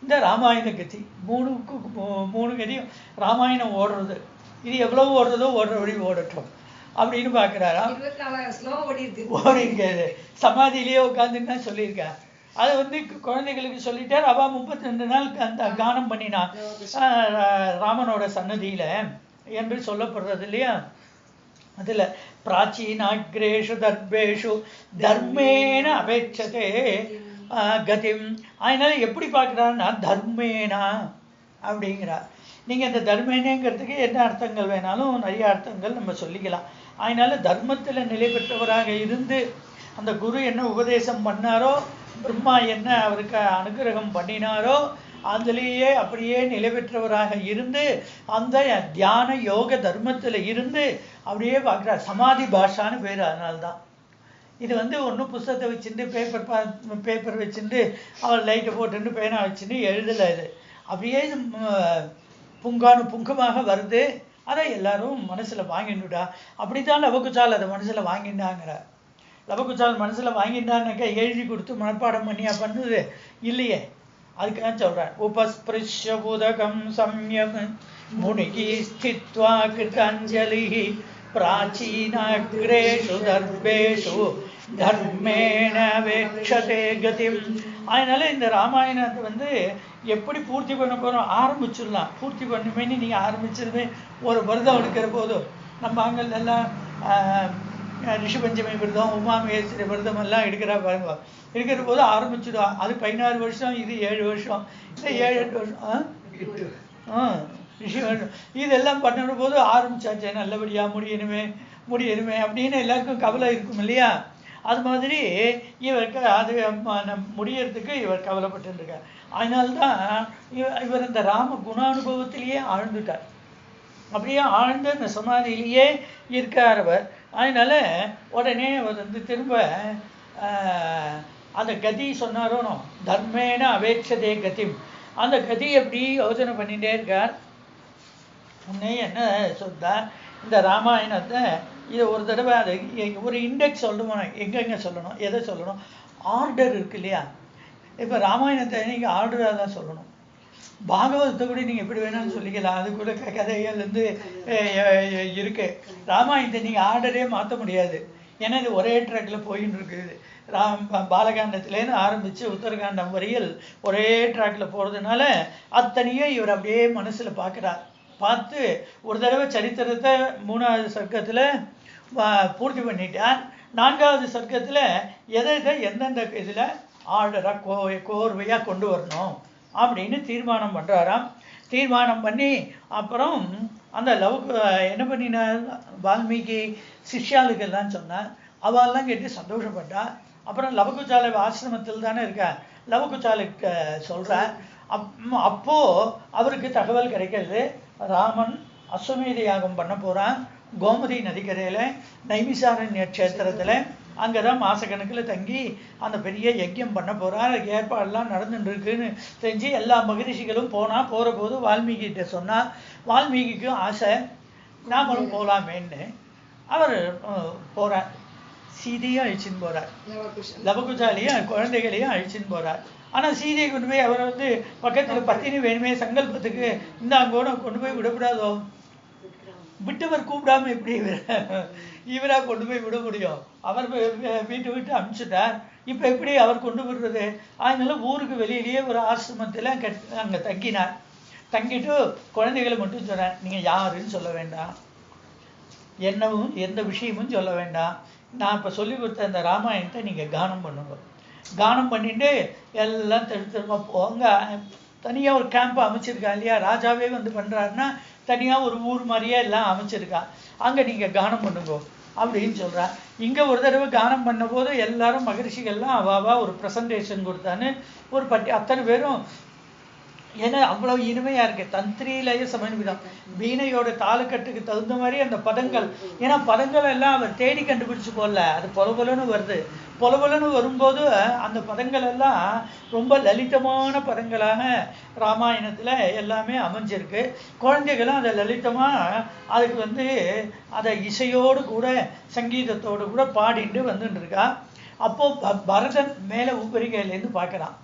[SPEAKER 1] இந்த ராமாயண கதி. மூணு கதியும் ராமாயணம் ஓடுறது. இது எவ்வளவு ஓடுறதோ ஓடுற வழி ஓடட்டும் அப்படின்னு பாக்குறாரா. ஓடிருக்காரு, சமாதியிலேயே உட்காந்துன்னு தான் சொல்லியிருக்கார். அதை குழந்தைகளுக்கு சொல்லிட்டார். அவ 32 நாள் அந்த கானம் பண்ணினான் ராமனோட சன்னதியில என்று சொல்லப்படுறது இல்லையா. அதுல பிராச்சீனாகிரேஷு தர்பேஷு தர்மேன அபேட்சதே கதிம். அதனால எப்படி பார்க்கிறாருன்னா தர்மேனா அப்படிங்கிறார். நீங்க இந்த தர்மேனங்கிறதுக்கு என்ன அர்த்தங்கள் வேணாலும் நிறைய அர்த்தங்கள் நம்ம சொல்லிக்கலாம். அதனால தர்மத்துல நிலை பெற்றவராக இருந்து அந்த குரு என்ன உபதேசம் பண்ணாரோ, பிரம்மா என்ன அவருக்கு அனுகிரகம் பண்ணினாரோ அதுலேயே அப்படியே நிலை பெற்றவராக இருந்து அந்த தியான யோக தர்மத்துல இருந்து அப்படியே பார்க்கிறார். சமாதி பாஷான்னு பேர். அதனால்தான் இது ஒன்றும் புஸ்தகத்தை வச்சுட்டு பேப்பர் வச்சுட்டு அவர் லைட்டை போட்டுட்டு பேனா வச்சுட்டு எழுதலை. இது அப்படியே புங்கமாக வருது. அதை எல்லாரும் மனசுல வாங்கிட்டுடா. அப்படித்தான் லவகுச்சால் அதை மனசுல வாங்கிட்டாங்கிறார். லவகுச்சால் மனசுல வாங்கிட்டான்னாக்கா எழுதி கொடுத்து மனப்பாடம் பண்ணியா பண்ணுது இல்லையே. அதுக்காக சொல்றார். உபஸ்பிருஷ்ய உதகம் சம்யம் முனிகி ஸ்தித்வா கிருதாஞ்சலி பிராச்சீனாகிரேஷு தர்பேஷு தர்மேன வேட்சதே கதிம். அதனால இந்த ராமாயணத்தை எப்படி பூர்த்தி பண்ண போறோம் ஆரம்பிச்சிடலாம். பூர்த்தி பண்ணுமேனு நீங்க ஆரம்பிச்சிருமே ஒரு விரதம் எடுக்கிற போதும் நம்ம அங்கெல்லாம் ரிஷி பஞ்சமி விரதம், உமாமகேஸ்வரி விரதம் எல்லாம் எடுக்கிறா பாருங்க. இருக்கிற போது ஆரம்பிச்சிடும். அது 16 வருஷம், இது 7 வருஷம், இல்லை 7-8 வருஷம் ரிஷி வருஷம். இதெல்லாம் பண்ணுற போது ஆரம்பிச்சாச்சே நல்லபடியா முடியணுமே அப்படின்னு எல்லாருக்கும் கவலை இருக்கும் இல்லையா. அது மாதிரி இவருக்கு அது முடியறதுக்கு இவர் கவலைப்பட்டு இருக்கார். அதனால்தான் இவர் இந்த ராம குணானுபவத்திலேயே ஆழ்ந்துட்டார். அப்படியே ஆழ்ந்து இந்த சமாதியிலேயே இருக்கார் அவர். அதனால உடனே அவர் திரும்ப அந்த கதி சொன்னாரோனோ தர்மேன அவேட்சதே கதிம். அந்த கதி எப்படி யோசனை பண்ணிட்டே இருக்கார். உன்னே என்ன சொல்றார், இந்த ராமாயணத்தை இதை ஒரு தடவை அதை ஒரு இண்டெக்ஸ் சொல்லணும். எங்கெங்க சொல்லணும், எதை சொல்லணும், ஆர்டர் இருக்கு இல்லையா. இப்போ ராமாயணத்தை நீங்கள் ஆர்டராக தான் சொல்லணும். பாகவதத்தை கூட நீங்கள் எப்படி வேணாலும் சொல்லிக்கலாம். அது கூட கதைகள் இருக்கு. ராமாயணத்தை நீங்கள் ஆர்டரே மாற்ற முடியாது. ஏன்னா இது ஒரே ட்ராக்ல போயின்னு இருக்குது. பாலகாண்டத்திலேருந்து ஆரம்பிச்சு உத்தரகாண்டம் வரையில் ஒரே ட்ராக்ல போறதுனால அத்தனையும் இவர் அப்படியே மனசுல பார்க்கிறார். பார்த்து ஒரு தடவை சரித்திரத்தை 3வது சர்க்கத்துல பூர்த்தி பண்ணிட்டார். 4வது சர்க்கத்துல எதை எந்தெந்த இதுல ஆர்டரா கோர்வையா கொண்டு வரணும் அப்படின்னு தீர்மானம் பண்றாராம். தீர்மானம் பண்ணி அப்புறம் அந்த என்ன பண்ணினார், வால்மீகி சிஷ்யாளுக்கெல்லாம் சொன்னார். அவெல்லாம் கேட்டு சந்தோஷப்பட்டா. அப்புறம் லவகுச்சாலை ஆசிரமத்தில் தானே இருக்கா, லவகுச்சாலுக்கு சொல்றார். அப்போ அவருக்கு தகவல் கிடைக்கிறது, ராமன் அஸ்வமேத யாகம் பண்ண போறான் கோமதி நதிக்கரையில நைமிசாரண்ய கஷேத்திரத்துல. அங்கதான் மாசக்கணக்கில் தங்கி அந்த பெரிய யஜ்யம் பண்ண போறார். ஏற்பாடெல்லாம் நடந்துட்டு இருக்குன்னு தெரிஞ்சு எல்லா மகரிஷிகளும் போற போது வால்மீகி கிட்ட சொன்னா. வால்மீகிக்கும் ஆசை, நாமளும் போலாமேன்னு அவர் போறார். சீதையும் அழிச்சுன்னு போறார், லவகுச்சாலையும் குழந்தைகளையும் அழிச்சுன்னு போறார். ஆனா சீதையை கொண்டு போய் அவர் பக்கத்துல பத்தினி வேணுமே சங்கல்பத்துக்கு இந்த அங்கோட கொண்டு போய் விடக்கூடாதோ. விட்டவர் கூப்பிடாம எப்படி இவரா கொண்டு போய் விட முடியும்? அவர் வீட்டு விட்டு அனுப்பிச்சுட்டார். இப்ப எப்படி அவர் கொண்டு விடுறது? அதனால ஊருக்கு வெளியிலேயே ஒரு ஆசிரமத்துல அங்க தங்கினார். தங்கிட்டு குழந்தைகளை மட்டும் சொன்னார், நீங்க யாருன்னு சொல்ல வேண்டாம், என்னவும் எந்த விஷயமும் சொல்ல வேண்டாம். நான் இப்போ சொல்லி கொடுத்த இந்த ராமாயணத்தை நீங்கள் கானம் பண்ணுங்க. கானம் பண்ணிட்டு எல்லாம் திரும்ப போங்க. தனியாக ஒரு கேம்ப் அமைச்சிருக்கா இல்லையா, ராஜாவே வந்து பண்ணுறாருன்னா தனியாக ஒரு ஊர் மாதிரியே எல்லாம் அமைச்சிருக்கா, அங்கே நீங்கள் கானம் பண்ணுங்க அப்படின்னு சொல்கிறா. இங்கே ஒரு தடவை கானம் பண்ண போது எல்லாரும் மகரிஷிகள்லாம் அவாவா ஒரு ப்ரெசன்டேஷன் கொடுத்தான்னு ஒரு அத்தனை பேரும், ஏன்னா அவ்வளோ இனிமையாக இருக்குது. தந்திரியிலேயே சமன்விதம், வீணையோட தாளுக்கட்டுக்கு தகுந்த மாதிரி அந்த பதங்கள், ஏன்னா பதங்கள் எல்லாம் அவர் தேடி கண்டுபிடிச்சு போடல, அது பொலபொலன்னு வருது. பொலபொலன்னு வரும்போது அந்த பதங்கள் எல்லாம் ரொம்ப லலிதமான பதங்களாக ராமாயணத்தில் எல்லாமே அமைஞ்சிருக்கு. குழந்தைகளும் அதை லலிதமாக அதுக்கு வந்து அதை இசையோடு கூட சங்கீதத்தோடு கூட பாடிட்டு வந்துட்டு இருக்கா. அப்போது பரதன் மேலே ஊப்பரிகையிலேருந்து பார்க்குறான்.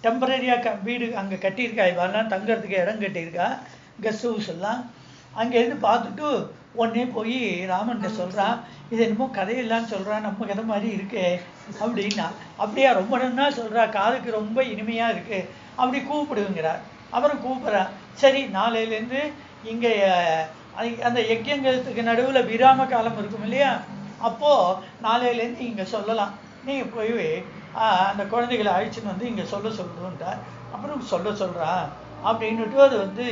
[SPEAKER 1] டெம்பரரியாக வீடு அங்கே கட்டியிருக்கா, இவெல்லாம் தங்கிறதுக்கு இடம் கட்டியிருக்கா, கெஸ்ட் ஹவுஸ் எல்லாம். அங்கேருந்து பார்த்துட்டு உடனே போய் ராமன்கிட்ட சொல்கிறான், இது என்னமோ கதையெல்லாம் சொல்கிறான், நம்ம கதை மாதிரி இருக்கே அப்படின்னா. அப்படியா, ரொம்ப நன்னா சொல்கிறா, காதுக்கு ரொம்ப இனிமையாக இருக்குது, அப்படி கூப்பிடுங்கிறார். அப்புறம் கூப்பிட்றான். சரி, நாளையிலேருந்து இங்கே அந்த யஜ்யங்களுக்கு நடுவில் விராம காலம் இருக்கும் இல்லையா, அப்போது நாளையிலேருந்து இங்கே சொல்லலாம், நீங்கள் போய் அந்த குழந்தைகளை அழைச்சின்னு வந்து இங்கே சொல்ல சொல்லுன்ட்டார். அப்புறம் சொல்கிறா அப்படின்னுட்டு அது வந்து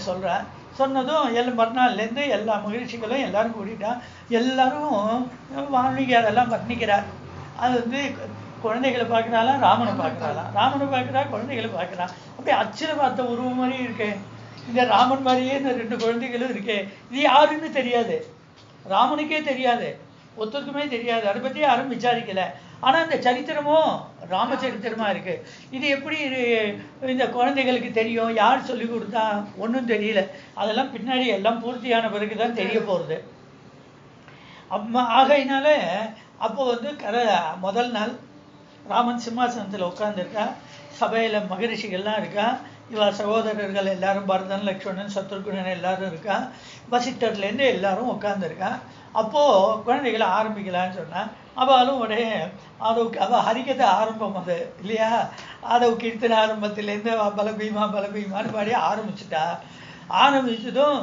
[SPEAKER 1] சொல்கிறேன். சொன்னதும் மறுநாள்லேருந்து எல்லா மகிழ்ச்சிகளும் எல்லாரும் கூட்டிட்டான். எல்லாரும் வால்மீகி அதெல்லாம் வர்ணிக்கிறார். அது வந்து குழந்தைகளை பார்க்குறாலாம், ராமனை பார்க்குறாளாம், ராமனை பார்க்குறா, குழந்தைகளை பார்க்குறான். அப்படியே அச்சில் பார்த்த உருவம் மாதிரி இருக்கு. இந்த ராமன் மாதிரியே இந்த 2 குழந்தைகளும் இருக்கு. இது யாருன்னு தெரியாது, ராமனுக்கே தெரியாது, ஒருத்தருக்குமே தெரியாது, அதை பற்றி யாரும் விசாரிக்கலை. ஆனால் இந்த சரித்திரமும் ராமச்சரித்திரமாக இருக்குது. இது எப்படி இந்த குழந்தைகளுக்கு தெரியும், யார் சொல்லி கொடுத்தா, ஒன்றும் தெரியல. அதெல்லாம் பின்னாடி எல்லாம் பூர்த்தியான பிறகு தான் தெரிய போகிறது. ஆகையினால அப்போது வந்து முதல் நாள் ராமன் சிம்மாசனத்தில் உட்காந்துருக்கா. சபையில் மகரிஷிகள்லாம் இருக்கா, இவா சகோதரர்கள் எல்லாரும், பரதன், லக்ஷ்மணன், சத்ருகுணன் எல்லாரும் இருக்கா. வசிஷ்டர்லேருந்து எல்லாரும் உட்காந்துருக்கா. அப்போது குழந்தைகளை ஆரம்பிக்கலான்னு சொன்னான். அவளும் உடனே அவள் ஹரிகதை ஆரம்பம் அது இல்லையா, அதை கீர்த்தனை ஆரம்பத்துலேருந்து பலபீமான்னு பாடி ஆரம்பிச்சுட்டா. ஆரம்பிச்சதும்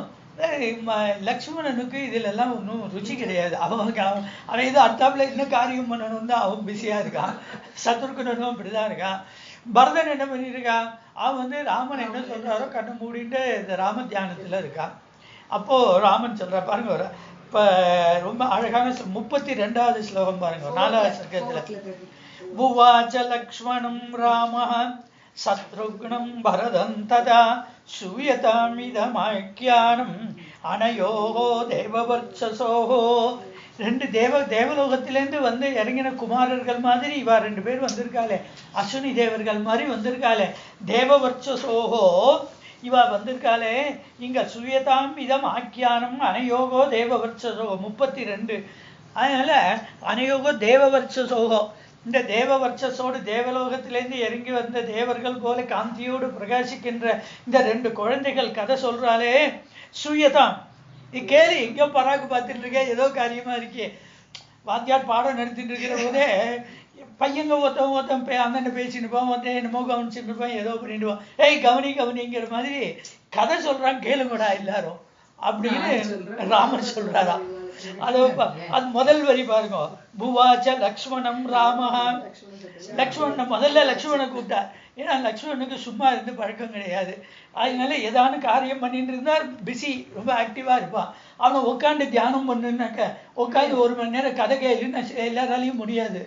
[SPEAKER 1] லக்ஷ்மணனுக்கு இதிலெல்லாம் ஒன்றும் ருச்சி கிடையாது. அவன் ஏதோ அடுத்தாப்புல இன்னும் காரியம் பண்ணணும் தான் அவன் பிஸியாக இருக்கான். சத்ருகுணனும் அப்படிதான் இருக்கான். பரதன் என்ன பண்ணியிருக்கான், அவன் வந்து ராமன் என்ன சொல்கிறாரோ கண்ணை மூடிட்டு இந்த ராம தியானத்தில் இருக்கான். அப்போது ராமன் சொல்கிறா பாருங்க, இப்போ ரொம்ப அழகான 32வது ஸ்லோகம் பாருங்க, 4வது சர்க்கத்தில். உவாச்ச லக்ஷ்மணம் ராம சத்ருக்னம் பரதம் ததா சூயதாமிதமாக்கியானம் அனயோகோ தேவவர்ச்சசோகோ. 2 தேவலோகத்திலேருந்து வந்து இறங்கின குமாரர்கள் மாதிரி இவா 2 பேர் வந்திருக்காளே, அஸ்வினி தேவர்கள் மாதிரி வந்திருக்காளே, தேவவர்ச்சசோகோ இவா வந்திருக்காளே. இங்க சுயதாம் இதம் ஆக்கியானம் அனயோகோ தேவவர்ச்சசோகோ 32. அதனால அனயோகோ தேவவர்ச்சசோகோ, இந்த தேவவர்ச்சசோடு தேவலோகத்திலேருந்து இறங்கி வந்த தேவர்கள் போல காந்தியோடு பிரகாசிக்கின்ற இந்த 2 குழந்தைகள் கதை சொல்றாளே. சுயதாம் கேளு, எங்கேயோ பராக்கு பார்த்துட்டு இருக்கேன், ஏதோ காரியமா இருக்கே. வாத்தியார் பாடம் நடத்திட்டு இருக்கிற போதே பையங்க ஒருத்தன் அண்ணன் பேசிட்டு இருப்பான், ஒருத்தன் என்னமோ கவனிச்சுட்டு இருப்பான், ஏதோ பண்ணிடுவான். ஏய் கவனிங்கிற மாதிரி கதை சொல்றான், கேளுங்கடா எல்லாரும் அப்படின்னு ராமர் சொல்றாரா. அது முதல் வரி பாருங்க, புவாச்ச லக்ஷ்மணம் ராமஹா. லக்ஷ்மணனை முதல்ல லக்ஷ்மணனை கூப்பிட்டார். ஏன்னா லக்ஷ்மணனுக்கு சும்மா இருந்து பழக்கம் கிடையாது. அதனால ஏதானு காரியம் பண்ணிட்டு இருந்தா பிஸி, ரொம்ப ஆக்டிவா இருப்பான். அவனை உட்காந்து தியானம் பண்ணுனாக்க உட்காந்து 1 மணி நேரம் கதை கேளுன்னு எல்லாராலையும் முடியாது.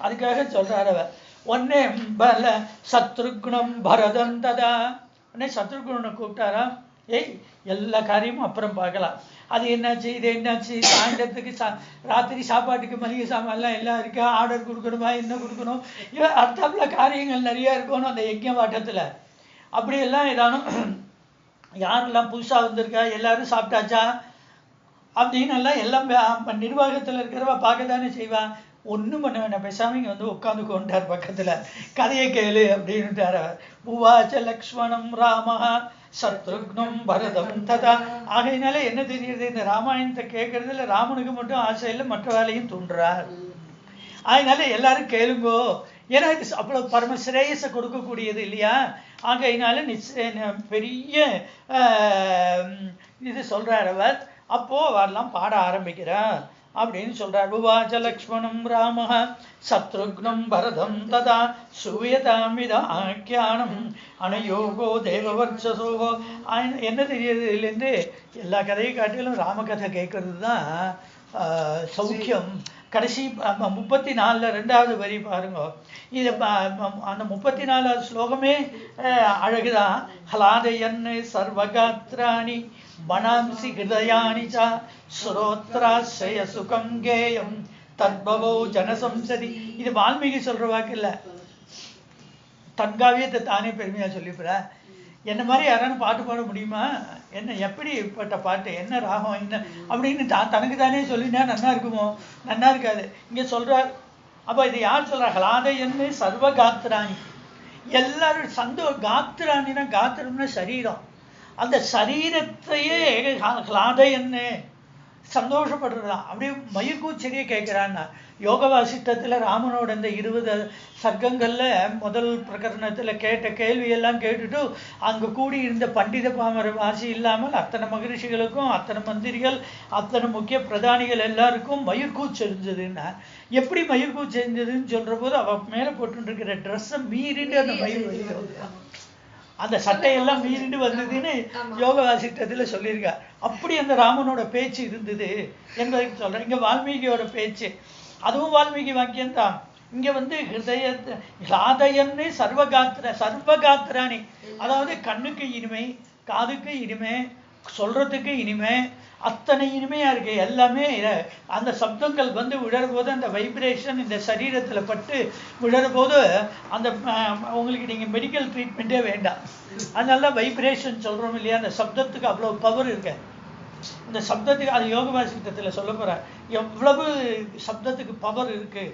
[SPEAKER 1] அதுக்காக சொல்றாரு அவர். உடனே சத்ருகுணம் பரதம் ததா, உடனே சத்ருகுணனை கூப்பிட்டாரா. ஏய் எல்லா காரியமும் அப்புறம் பார்க்கலாம், அது என்னாச்சு இது என்னாச்சு, சாயந்தரத்துக்கு ராத்திரி சாப்பாட்டுக்கு மளிகை சாமான்லாம் எல்லாம் இருக்கா, ஆர்டர் கொடுக்கணுமா, என்ன கொடுக்கணும், அடுத்தாப்புல காரியங்கள் நிறையா இருக்கணும் அந்த யஜ்ஞ வாட்டத்தில். அப்படியெல்லாம் ஏதானும் யாரெல்லாம் புதுசாக வந்திருக்கா, எல்லாரும் சாப்பிட்டாச்சா அப்படின்னு எல்லாம் நிர்வாகத்தில் இருக்கிறவா பார்க்க தானே செய்வான். ஒன்றும் பண்ண வேண்டாம், பேசாம இங்கே வந்து உட்காந்துக்கொண்டார் பக்கத்தில், கதையை கேளு அப்படின்ட்டார். உவாச்ச லக்ஷ்மணம் ராமஹா சத்ருக்னம் பரதம் ததா. ஆகையினால என்ன தெரியுது, இந்த ராமாயணத்தை கேட்கறதுல ராமனுக்கு மட்டும் ஆசை இல்லை, மற்ற வேலையும் தூண்டுறார். அதனால எல்லாரும் கேளுங்கோ, ஏன்னா இது அவ்வளோ பரமசிரேயஸை கொடுக்கக்கூடியது இல்லையா. ஆகையினால பெரிய இது சொல்றார் அவர். அப்போ அவரெல்லாம் பாட ஆரம்பிக்கிறார் அப்படின்னு சொல்றார். உவாச்ச லக்ஷ்மணம் ராம சத்ருக்னம் பரதம் ததா சூயதாமித ஆக்கியானம் அனயோகோ தேவவர்ச்சசோ. என்ன தெரியுது இதுலேருந்து? எல்லா கதையை காட்டிலும் ராமகதை கேட்கறது தான் சௌக்கியம். கடைசி 34 2வது வரி பாருங்க. இது அந்த 34வது ஸ்லோகமே அழகுதான். ஹலாதயன் சர்வகாத்ராணி மனாம்சி ஹிருதயானி ச ஸ்ரோத்ராஸ்ய சுகம் கேயம் தத்பவோ ஜனசம்சதி. இது வால்மீகி சொல்ற வாக்கு இல்ல, தன்காவியத்தை தானே பெருமையா சொல்லிவிட. என்ன மாதிரி யாராலும் பாட்டு பாட முடியுமா? என்ன எப்படிப்பட்ட பாட்டு, என்ன ராகம், என்ன அப்படின்னு தனக்கு தானே சொல்லினா நன்னா இருக்குமோ? நன்னா இருக்காது. இங்க சொல்றார். அப்ப இது யார் சொல்றா? ஹலாதயன்னு சர்வ காத்திராணி. எல்லாரும் காத்திராணினா, காத்திரம்னா சரீரம். அந்த சரீரத்தையே ஹலாதயன்னு சந்தோஷப்படுறதான். அப்படியே மயிர்கூச்செடியை கேட்கிறான்னா, யோக வாசிஷ்டத்துல ராமனோட இந்த 20 சர்க்கங்கள்ல முதல் பிரகரணத்துல கேட்ட கேள்வியெல்லாம் கேட்டுட்டு அங்க கூடி இருந்த பண்டித பாமர வாசி இல்லாமல் அத்தனை மகரிஷிகளுக்கும், அத்தனை மந்திரிகள், அத்தனை முக்கிய பிரதானிகள் எல்லாருக்கும் மயிர்கூச்செறிஞ்சதுன்னா, எப்படி மயிர்கூச்செறிஞ்சதுன்னு சொல்ற போது அவ மேல போட்டு இருக்கிற ட்ரெஸ்ஸை மீறிட்டு அந்த மயிர் வெளியில அந்த சட்டையெல்லாம் மீறிண்டு வந்ததுன்னு யோக வாசிஷ்டத்துல சொல்லியிருக்கா. அப்படி அந்த ராமனோட பேச்சு இருந்தது என்பதைக்கு சொல்றேன். இங்க வால்மீகியோட பேச்சு, அதுவும் வால்மீகி வாக்கியம் தான். இங்க ஹிருதய ஹலாதயன்னு சர்வகாத்திராணி, அதாவது கண்ணுக்கு இனிமை, காதுக்கு இனிமை, சொல்றதுக்கு இனிமை, அத்தனை இனிமையா இருக்கு எல்லாமே. அந்த சப்தங்கள் விழற போது அந்த வைப்ரேஷன் இந்த சரீரத்துல பட்டு விழற போது அந்த உங்களுக்கு நீங்க மெடிக்கல் ட்ரீட்மெண்ட்டே வேண்டாம். அதனால வைப்ரேஷன் சொல்றோம் இல்லையா, அந்த சப்தத்துக்கு அவ்வளவு பவர் இருக்கு. இந்த சப்தத்துக்கு அது யோக வாசிஷ்டத்துல சொல்ல போற எவ்வளவு சப்தத்துக்கு பவர் இருக்கு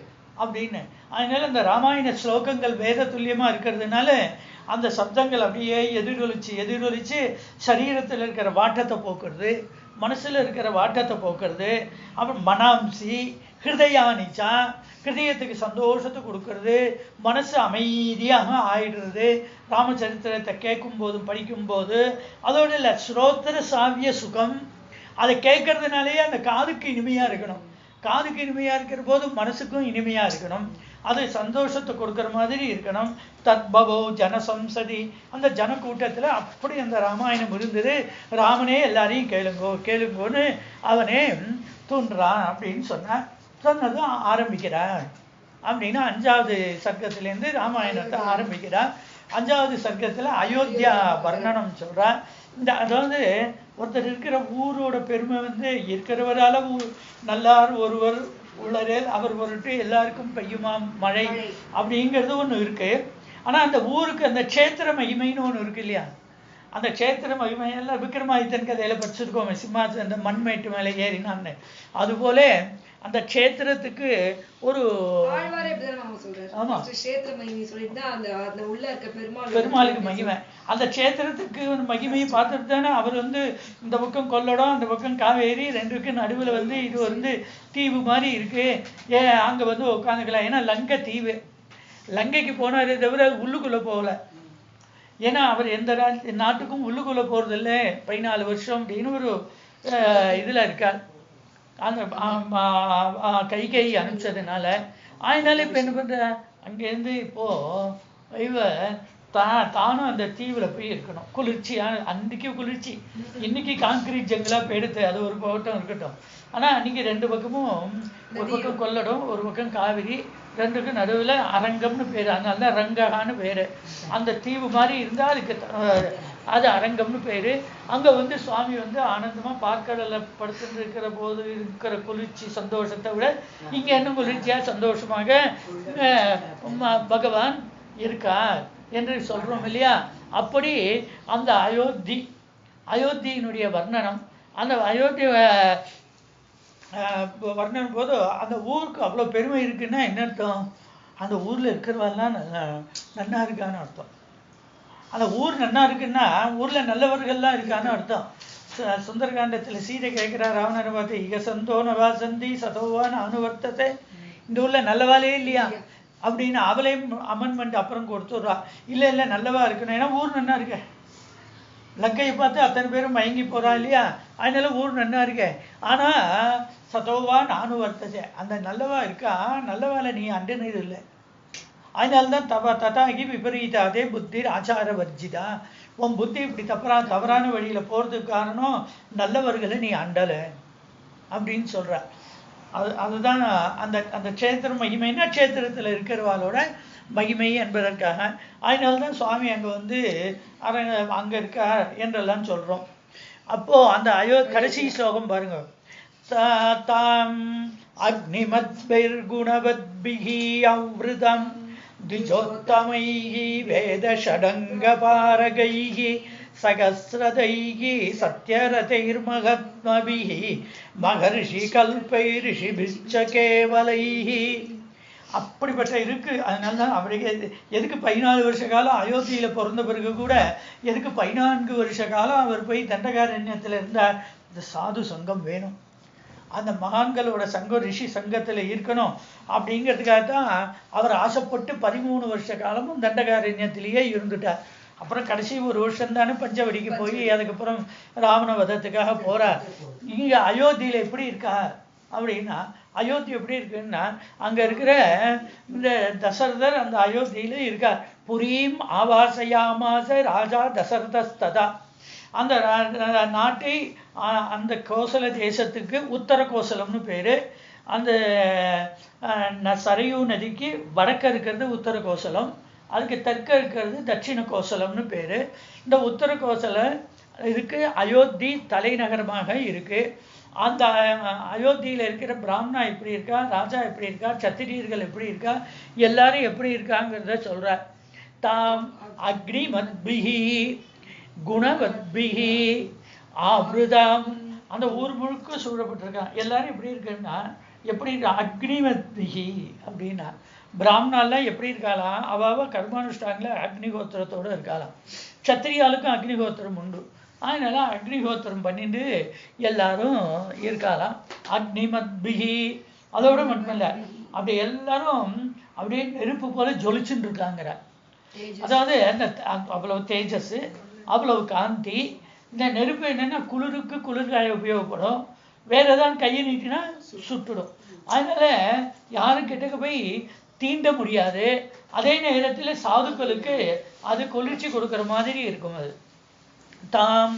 [SPEAKER 1] அப்படின்னு. அதனால இந்த ராமாயண ஸ்லோகங்கள் வேத துல்லியமா இருக்கிறதுனால அந்த சப்தங்கள் அப்படியே எதிரொலிச்சு சரீரத்தில் இருக்கிற வாட்டத்தை போக்குறது, மனசுல இருக்கிற வாட்டத்தை போக்குறது. அப்புறம் மனாம்சி ஹிருதயானிச்சா, ஹிருதயத்துக்கு சந்தோஷத்தை கொடுக்கறது, மனசு அமைதியாக ஆயிடுறது ராமச்சரித்திரத்தை கேட்கும் போதும் படிக்கும் போது. அதோட இல்லை ஸ்ரோத்திர சாவிய சுகம், அதை கேட்கறதுனாலேயே அந்த காதுக்கு இனிமையா இருக்கணும். காதுக்கு இனிமையா இருக்கிற போது மனசுக்கும் இனிமையா இருக்கணும். அது சந்தோஷத்தை கொடுக்குற மாதிரி இருக்கணும். தத்பவோ ஜனசம்சதி, அந்த ஜன கூட்டத்துல அப்படி அந்த ராமாயணம் இருந்தது. ராமனே எல்லாரையும் கேளுங்கோன்னு அவனே தூண்டுறான் அப்படின்னு சொன்னதும் ஆரம்பிக்கிறார். அப்படின்னா 5வது சர்க்கத்திலேருந்து ராமாயணத்தை ஆரம்பிக்கிறார். 5வது சர்க்கத்துல அயோத்தியா வர்ணனம் சொல்றார். அதாவது ஒருத்தர் இருக்கிற ஊரோட பெருமை இருக்கிறவரால நல்லார் ஒருவர் உள்ளரேல் அவர் பொருட்டு எல்லாருக்கும் பெய்யுமா மழை அப்படிங்கிறது ஒண்ணு இருக்கு. ஆனா அந்த ஊருக்கு அந்த க்ஷேத்திர மகிமைன்னு ஒண்ணு இருக்கு இல்லையா, அந்த க்ஷேத்திர மகிமையெல்லாம் விக்ரமாதித்தன் கதையில படிச்சிருக்கோம். சிம்மாசன் அந்த மண்மேட்டு மேலே ஏறினான்னு. அதுபோல அந்த க்ஷேத்திரத்துக்கு ஒரு பெருமாளுக்கு மகிமை, அந்த க்ஷேத்திரத்துக்கு ஒரு மகிமையை பார்த்துட்டு தானே அவர் இந்த பக்கம் கொள்ளடம், அந்த பக்கம் காவேரி, ரெண்டுக்கும் நடுவில் இது தீவு மாதிரி இருக்கு. அங்க உட்காந்துக்கலாம். ஏன்னா லங்கை தீவு, லங்கைக்கு போனாரே தவிர உள்ளுக்குள்ள போகல. ஏன்னா அவர் எந்த நாட்டுக்கும் உள்ளுக்குள்ள போறதில்லை 14 வருஷம் அப்படின்னு ஒரு இதுல இருக்கார். அந்த கைகை அனுப்பிச்சதுனால. அதனால இப்ப என்ன பண்ற, அங்கேருந்து இப்போ தானும் அந்த தீவுல போய் இருக்கணும். குளிர்ச்சியா, அன்னைக்கு குளிர்ச்சி, இன்னைக்கு கான்கிரீட் ஜங்கலா போயிடுத்து, அது ஒரு பக்கம் இருக்கட்டும். ஆனா அன்னைக்கு 2 பக்கமும், ஒரு பக்கம் கொள்ளடம், ஒரு பக்கம் காவிரி, 2க்கும் நடுவில் அரங்கம்னு பேரு. அதனால ரங்ககான்னு பேரு. அந்த தீவு மாதிரி இருந்தா அதுக்கு அது அரங்கம்னு பேரு. அங்க சுவாமி ஆனந்தமா பார்க்கடல படுத்துட்டு இருக்கிற போது இருக்கிற குளிர்ச்சி சந்தோஷத்தை விட இங்க இன்னும் குளிர்ச்சியா சந்தோஷமாக பகவான் இருக்கார் என்று சொல்றோம் இல்லையா. அப்படி அந்த அயோத்தியினுடைய வர்ணனம், அந்த அயோத்தி வர்ணனம் போது அந்த ஊருக்கு அவ்வளவு பெருமை இருக்குன்னா என்ன அர்த்தம்? அந்த ஊர்ல இருக்கிறவெல்லாம் நன்னா இருக்கான்னு அர்த்தம். அந்த ஊர் நன்னா இருக்குன்னா ஊர்ல நல்லவர்கள்லாம் இருக்கான்னு அர்த்தம். சுந்தரகாண்டத்துல சீதை கேட்கிறா ராவணனை பார்த்து, இக சந்தோன வாசந்தி சதோவான அனுவர்த்தத்தை, இந்த ஊர்ல நல்லவாளே இல்லையா அப்படின்னு அவளையும் அமெண்ட்மெண்ட் அப்புறம் கொடுத்துடுறா. இல்ல நல்லவா இருக்கணும், ஏன்னா ஊர் நன்னா இருக்க. லங்கையை பார்த்து அத்தனை பேரும் மயங்கி போறா இல்லையா, அதனால ஊர் நன்னா இருக்கேன். ஆனா சதோவா நானும் வர்த்தசே, அந்த நல்லவா இருக்கா, நல்லவால நீ அண்டனது இல்லை. அதனால்தான் ததாகி விபரீத அதே புத்தி ஆச்சார வர்ஜிதா. உன் புத்தி இப்படி தவறான வழியில போறதுக்கு காரணம் நல்லவர்களை நீ அண்டல அப்படின்னு சொல்ற. அதுதான் அந்த அந்த க்ஷேத்திர மகிமைன்னா க்ஷேத்திரத்தில் இருக்கிறவாளோட மகிமை என்பதற்காக. அதனால்தான் சுவாமி அங்கே அங்கே இருக்கார் என்றெல்லாம் சொல்றோம். அப்போ அந்த கடைசி ஸ்லோகம் பாருங்க. தாம் அக்னிமத்பிர் குணவத்பிஹி அவ்ருதம் திஜோத்தமைஹி வேத ஷடங்க பாரகைஹி சகஸ்ரதைஹி சத்யரதைர்மகத்மபிஹி மகர்ஷி கல்பை ரிஷிபிச்ச கேவலைஹி. அப்படிப்பட்ட இருக்கு. அதனால தான் அவருக்கு எதுக்கு 14 வருஷ காலம் அயோத்தியில பிறந்த பிறகு கூட எதுக்கு 14 வருஷ காலம் அவர் போய் தண்டகாரண்யத்தில் இருந்தார். இந்த சாது சங்கம் வேணும், அந்த மகான்களோட சங்கம் ரிஷி சங்கத்தில் இருக்கணும் அப்படிங்கிறதுக்காக தான் அவர் ஆசைப்பட்டு 13 வருஷ காலமும் தண்டகாரண்யத்திலேயே இருந்துட்டார். அப்புறம் கடைசி ஒரு வருஷம் தானே பஞ்சவடிக்கு போய் அதுக்கப்புறம் ராவண வதத்துக்காக போறார். இங்க அயோத்தியில எப்படி இருக்கா அப்படின்னா, அயோத்தி எப்படி இருக்குன்னா அங்க இருக்கிற இந்த தசரதர் அந்த அயோத்தியில இருக்கார். புரீம் ஆவாசயாமாச ராஜா தசரதஸ்ததா. அந்த நாட்டை அந்த கோசல தேசத்துக்கு உத்தர கோசலம்னு பேரு. அந்த சரையூ நதிக்கு வடக்க இருக்கிறது உத்தர கோசலம், அதுக்கு தெற்க இருக்கிறது தட்சிண கோசலம்னு பேரு. இந்த உத்தர கோசலம் இருக்கு, அயோத்தி தலைநகரமாக இருக்கு. அந்த அயோத்தியில இருக்கிற பிராமணா எப்படி இருக்கா, ராஜா எப்படி இருக்கா, சத்திரியர்கள் எப்படி இருக்கா, எல்லாரும் எப்படி இருக்காங்கிறத சொல்றார். தாம் அக்னிமத்பிஹி குணவத்பிஹி ஆவ்ருதம். அந்த ஊர் முழுக்க சூழப்பட்டிருக்கான். எல்லாரும் எப்படி இருக்குன்னா எப்படி இருக்கா, அக்னிமத்பிஹி அப்படின்னா பிராமணாலாம் எப்படி இருக்காளாம், அவாவ கர்மானுஷ்டான்ல அக்னிகோத்திரத்தோட இருக்காளாம். சத்திரியாளுக்கும் அக்னிகோத்திரம் உண்டு. அதனால அக்னிகோத்திரம் பண்ணிட்டு எல்லாரும் இருக்காளாம். அக்னிமத்பிஹி. அதோட மட்டுமில்ல, அப்படி எல்லாரும் அப்படியே நெருப்பு போல ஜொலிச்சுட்டு இருக்காங்கிற. அதாவது அந்த அவ்வளவு தேஜஸ், அவ்வளவு காந்தி. இந்த நெருப்பு என்னன்னா குளிருக்கு குளிர்காய உபயோகப்படும், வேற ஏதாவது கையை நீட்டினா சுட்டுடும். அதனால யாரும் கிட்டக்க போய் தீண்ட முடியாது. அதே நேரத்தில் சாதுக்களுக்கு அது குளிர்ச்சி கொடுக்கிற மாதிரி இருக்கும். அது தாம்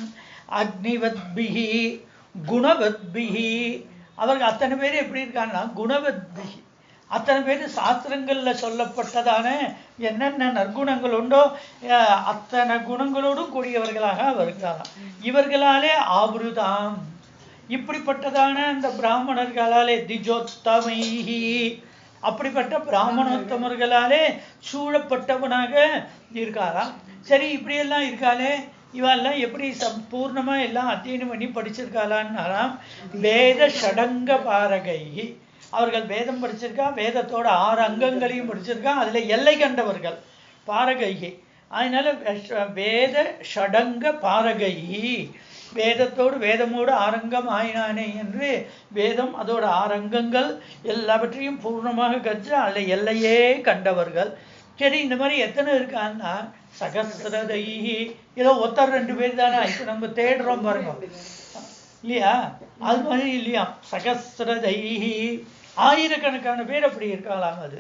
[SPEAKER 1] அக்னிவத்பிஹி குணவத்பிஹி. அவர்கள் அத்தனை பேர் எப்படி இருக்காங்கன்னா குணவத்பிஹி. அத்தனை பேர் சாஸ்திரங்கள்ல சொல்லப்பட்டதான என்னென்ன நற்குணங்கள் உண்டோ அத்தனை குணங்களோடும் கூடியவர்களாக அவர்களாம். இவர்களாலே ஆவருதாம். இப்படிப்பட்டதான அந்த பிராமணர்களாலே திஜோத்தமைஹி, அப்படிப்பட்ட பிராமணோத்தமர்களாலே சூழப்பட்டவனாக இருக்காராம். சரி, இப்படியெல்லாம் இருக்காளே, இவெல்லாம் எப்படி சம்பூர்ணமா எல்லாம் அத்தியனம் பண்ணி படிச்சிருக்காளான்னாலாம். வேத ஷடங்க பாரகைஹி. அவர்கள் வேதம் படிச்சிருக்கா, வேதத்தோட 6 அங்கங்களையும் படிச்சிருக்கா, அதுல எல்லை கண்டவர்கள் பாரகைஹி. அதனால வேத ஷடங்க பாரகைஹி, வேதத்தோடு வேதமோடு ஆரங்கம் ஆயினானே என்று வேதம் அதோட 6 அங்கங்கள் எல்லாவற்றையும் பூர்ணமாக கற்று அதில் எல்லையே கண்டவர்கள். சரி, இந்த மாதிரி எத்தனை இருக்கான்னா சகஸ்ரதைஹி. ஏதோ ஒருத்தர் 2 பேர் தானே இப்போ நம்ம தேடுறோம் பாருங்க இல்லையா, அது மாதிரி இல்லையா. சகஸ்ரதைஹி, ஆயிரக்கணக்கான பேர் அப்படி இருக்கலாம். அது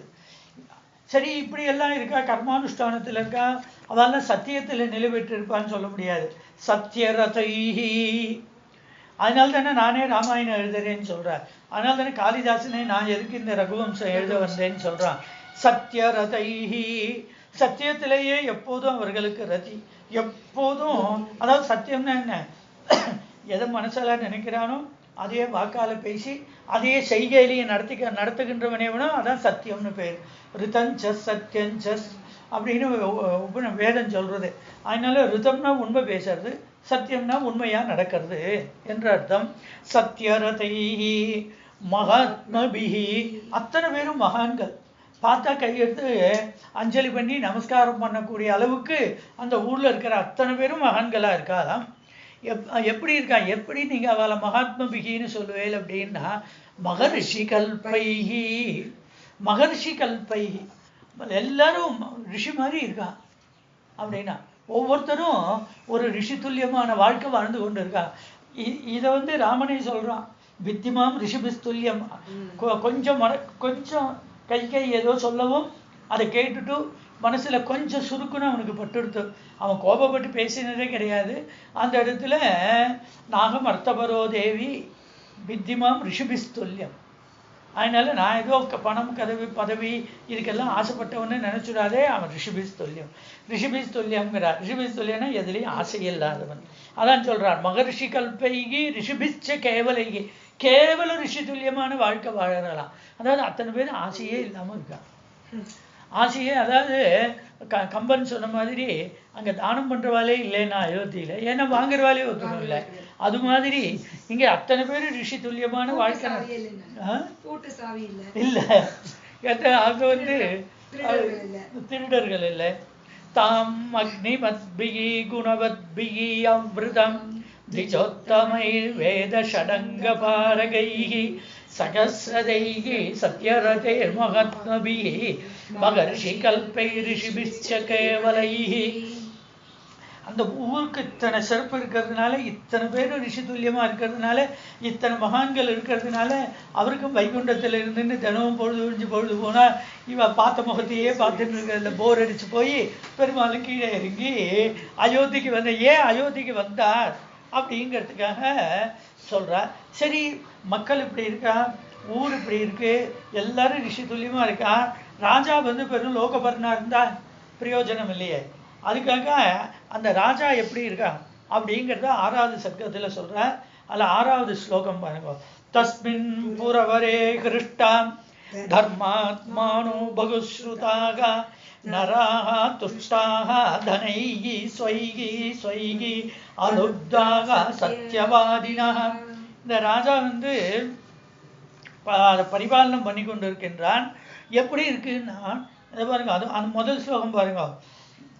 [SPEAKER 1] சரி, இப்படி எல்லாம் இருக்கா, கர்மானுஷ்டானத்தில் இருக்கா, அதெல்லாம் சத்தியத்தில் நிலைபெற்று இருப்பான்னு சொல்ல முடியாது. சத்யரதைஹி. அதனால தானே நானே ராமாயணம் எழுதுறேன்னு சொல்றேன். அதனால தானே காளிதாசனே நான் எதுக்கு இந்த ரகுவம்சம் எழுத வந்தேன்னு சொல்றான். சத்யரதைஹி. சத்தியத்திலேயே எப்போதும் அவர்களுக்கு ரதி, எப்போதும். அதாவது சத்தியம்னா என்ன, எதை மனசால நினைக்கிறானோ அதே வாக்கால பேசி அதே செய்கையிலேயே நடத்துகின்றவனேவனோ அதான் சத்தியம்னு பேர். ரிதஞ்சஸ் சத்யஞ்சஸ் அப்படின்னு வேதம் சொல்றது. அதனால ரிதம்னா உண்மை பேசுறது, சத்தியம்னா உண்மையா நடக்கிறது என்ற அர்த்தம். சத்யரதைஹி மகாத்மபிஹி. அத்தனை பேரும் மகான்கள். பார்த்தா கையெடுத்து அஞ்சலி பண்ணி நமஸ்காரம் பண்ணக்கூடிய அளவுக்கு அந்த ஊர்ல இருக்கிற அத்தனை பேரும் மகான்களா இருக்காதாம். எப்படி இருக்கா, எப்படி நீங்க அவளை மகாத்ம பிகின்னு சொல்லுவேல் அப்படின்னா, மகர்ஷி கல்பைஹி. மகர்ஷி கல்பைஹி, எல்லாரும் ரிஷி மாதிரி இருக்கான் அப்படின்னா. ஒவ்வொருத்தரும் ஒரு ரிஷி துல்லியமான வாழ்க்கை வாழ்ந்து கொண்டு இருக்கா. இதை வந்து ராமனே சொல்றான், வித்திமாம் ரிஷிபிஸ்துல்யம். கொஞ்சம் கை ஏதோ சொல்லவும் அதை கேட்டுட்டு மனசுல கொஞ்சம் சுருக்குன்னு அவனுக்கு பட்டுடுத்து. அவன் கோபப்பட்டு பேசினதே கிடையாது. அந்த இடத்துல நாகம் அர்த்தபரோ தேவி வித்திமாம் ரிஷிபிஸ்துல்யம். அதனால நான் ஏதோ பணம் பதவி இதுக்கெல்லாம் ஆசைப்பட்டவன்னு நினைச்சுடாதே, அவன் ரிஷிபிஸ்துல்யம். ரிஷிபிஸ்துல்யம்ங்கிறார். ரிஷிபிஸ்துல்யம்னா எதுலையும் ஆசை இல்லாதவன். அதான் சொல்றார், மகர்ஷி கல்பைகி ரிஷிபிச்ச கேவலைகி. கேவல ரிஷி துல்லியமான வாழ்க்கை வாழலாம். அதாவது அத்தனை பேர் ஆசையே இல்லாம இருக்கா. ஆசையே, அதாவது கம்பன் சொன்ன மாதிரி அங்க தானம் பண்றவாளே இல்லைன்னா அயோத்தியில, ஏன்னா வாங்குறவாளே ஒருத்தரும் இல்லை. அது மாதிரி இங்க அத்தனை பேர் ரிஷி துல்லியமான வாழ்க்கை இல்ல. அங்க வந்து திருடர்கள் இல்லை. தாம் அக்னி மத்பிகி குணவத்பிகி அவ்ருதம் திஜோத்தமை வேத ஷடங்க பாரகைஹி சகஸ்ரதைஹி சத்யரதேர் மகாத்மபிஹி மகர்ஷி கல்பை ரிஷிபிச்ச கேவலைஹி. அந்த ஊருக்கு இத்தனை சிறப்பு இருக்கிறதுனால, இத்தனை பேரும் ரிஷி துல்லியமா இருக்கிறதுனால, இத்தனை மகான்கள் இருக்கிறதுனால, அவருக்கும் வைகுண்டத்தில் இருந்துன்னு தினமும் பொழுது போனா இவ பார்த்த முகத்தையே பார்த்துட்டு இருக்கிறதுல போர் அடிச்சு போய் பெருமாள் கீழே இறங்கி அயோத்திக்கு வந்த. ஏன் அயோத்திக்கு வந்தார் அப்படிங்கிறதுக்காக சொல்றார். சரி, மக்கள் இப்படி இருக்கா, ஊர் இப்படி இருக்கு, எல்லாரும் ரிஷி துல்லியமா இருக்கா, ராஜா வந்து பெரும் லோகபர்ணா இருந்தா பிரயோஜனம் இல்லையே. அதுக்காக அந்த ராஜா எப்படி இருக்கா அப்படிங்கிறத 6வது சர்க்கத்துல சொல்ற. அதுல 6வது ஸ்லோகம் பாருங்க. தஸ்மின் புரவரே கிருஷ்டாம் தர்மாத்மானோ பகுஸ்ருதாக நராஹ துஷ்டாஹ தனைஹி ஸ்வைஹி ஸ்வைஹி அனுத்தாக சத்யவாதினஹ. இந்த ராஜா வந்து பரிபாலனம் பண்ணி கொண்டு இருக்கின்றான். எப்படி இருக்குன்னா இதை பாருங்க. அது அந்த முதல் ஸ்லோகம் பாருங்க.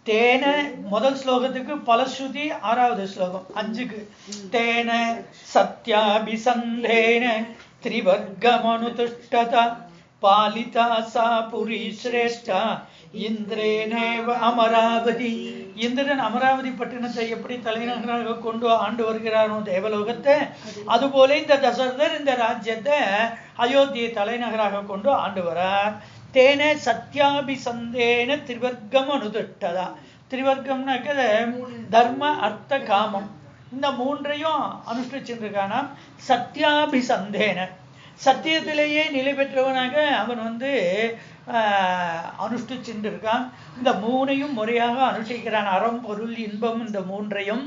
[SPEAKER 1] தேன முதல் ஸ்லோகத்துக்கு பலஸ்ருதி 6வது ஸ்லோகம் 5க்கு. தேன சத்யாபிசந்தேன திரிவர்க்கமனுதுஷ்டத பாலிதா சா புரி சிரேஷ்டா இந்திரேனேவ அமராவதி. இந்திரன் அமராவதி பட்டினத்தை எப்படி தலைநகராக கொண்டு ஆண்டு வருகிறாரோ தேவலோகத்தை, அதுபோல இந்த தசரதர் இந்த ராஜ்யத்தை அயோத்தியை தலைநகராக கொண்டு ஆண்டு வரார். தேன சத்யாபிசந்தேன திரிவர்க்கம் அனுதிஷ்டதா. திரிவர்க்கம்னாக்க தர்ம அர்த்த காமம், இந்த 3ஐயும் அனுஷ்டிச்சுருக்கானா. சத்யாபிசந்தேன சத்தியத்திலேயே நிலை பெற்றவனாக அவன் வந்து அனுஷ்டிச்சுட்டு இருக்கான். இந்த 3ஐயும் முறையாக அனுஷ்டிக்கிறான். அறம் பொருள் இன்பம் இந்த 3ஐயும்.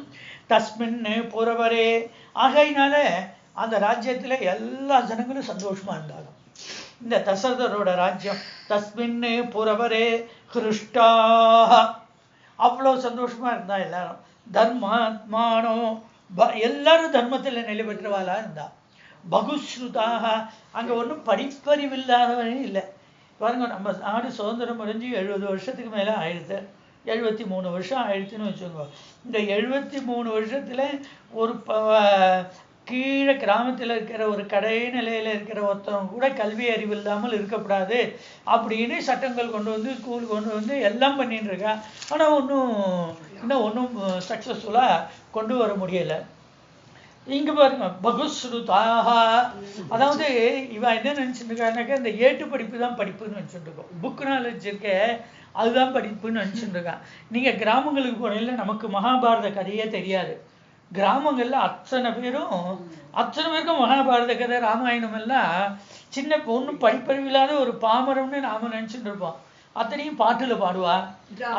[SPEAKER 1] தஸ்மின் புரவரே, ஆகையினால அந்த ராஜ்யத்துல எல்லா ஜனங்களும் சந்தோஷமா இருந்தாங்க. இந்த தசரதரோட ராஜ்யம். தஸ்மின் புரவரே ஹிருஷ்டா, அவ்வளவு சந்தோஷமா இருந்தா எல்லாரும். தர்மாத்மானோ, எல்லாரும் தர்மத்துல நிலை பெற்றவாளா இருந்தா. பகுஸ்ருதாக, அங்க ஒன்றும் படிப்பறிவில்லாதவனே இல்லை. பாருங்க, நம்ம நாடு சுதந்திரம் அடைஞ்சு 70 வருஷத்துக்கு மேல ஆயிடுது. 73 வருஷம் ஆயிடுச்சுன்னு வச்சுக்கோங்க. இந்த 73 வருஷத்துல ஒரு கீழே கிராமத்தில் இருக்கிற ஒரு கடைநிலையில் இருக்கிற ஒருத்தவங்க கூட கல்வி அறிவு இல்லாமல் இருக்கக்கூடாது அப்படின்னு சட்டங்கள் கொண்டு வந்து ஸ்கூல் கொண்டு வந்து எல்லாம் பண்ணிட்டு இருக்கா. ஆனால் இன்னும் ஒன்றும் சக்ஸஸ்ஃபுல்லாக கொண்டு வர முடியலை. இங்க பாருங்க, பகுஸ்ருதாக, அதாவது இவன் என்ன நினைச்சுட்டு இருக்கான்னாக்கா இந்த ஏட்டு படிப்பு தான் படிப்புன்னு நினைச்சுட்டு இருக்கோம். புக் நாலேஜ் இருக்க அதுதான் படிப்புன்னு நினைச்சுட்டு இருக்கான். நீங்க கிராமங்களுக்கு போனீங்கன்னா நமக்கு மகாபாரத கதையே தெரியாது. கிராமங்கள்ல அத்தனை பேருக்கும் மகாபாரத கதை ராமாயணம் எல்லாம் சின்ன பொண்ணு படிப்பறிவில்லாத ஒரு பாமரம்னு நாம நினைச்சுட்டு இருப்போம். அத்தனையும் பாட்டுல பாடுவா,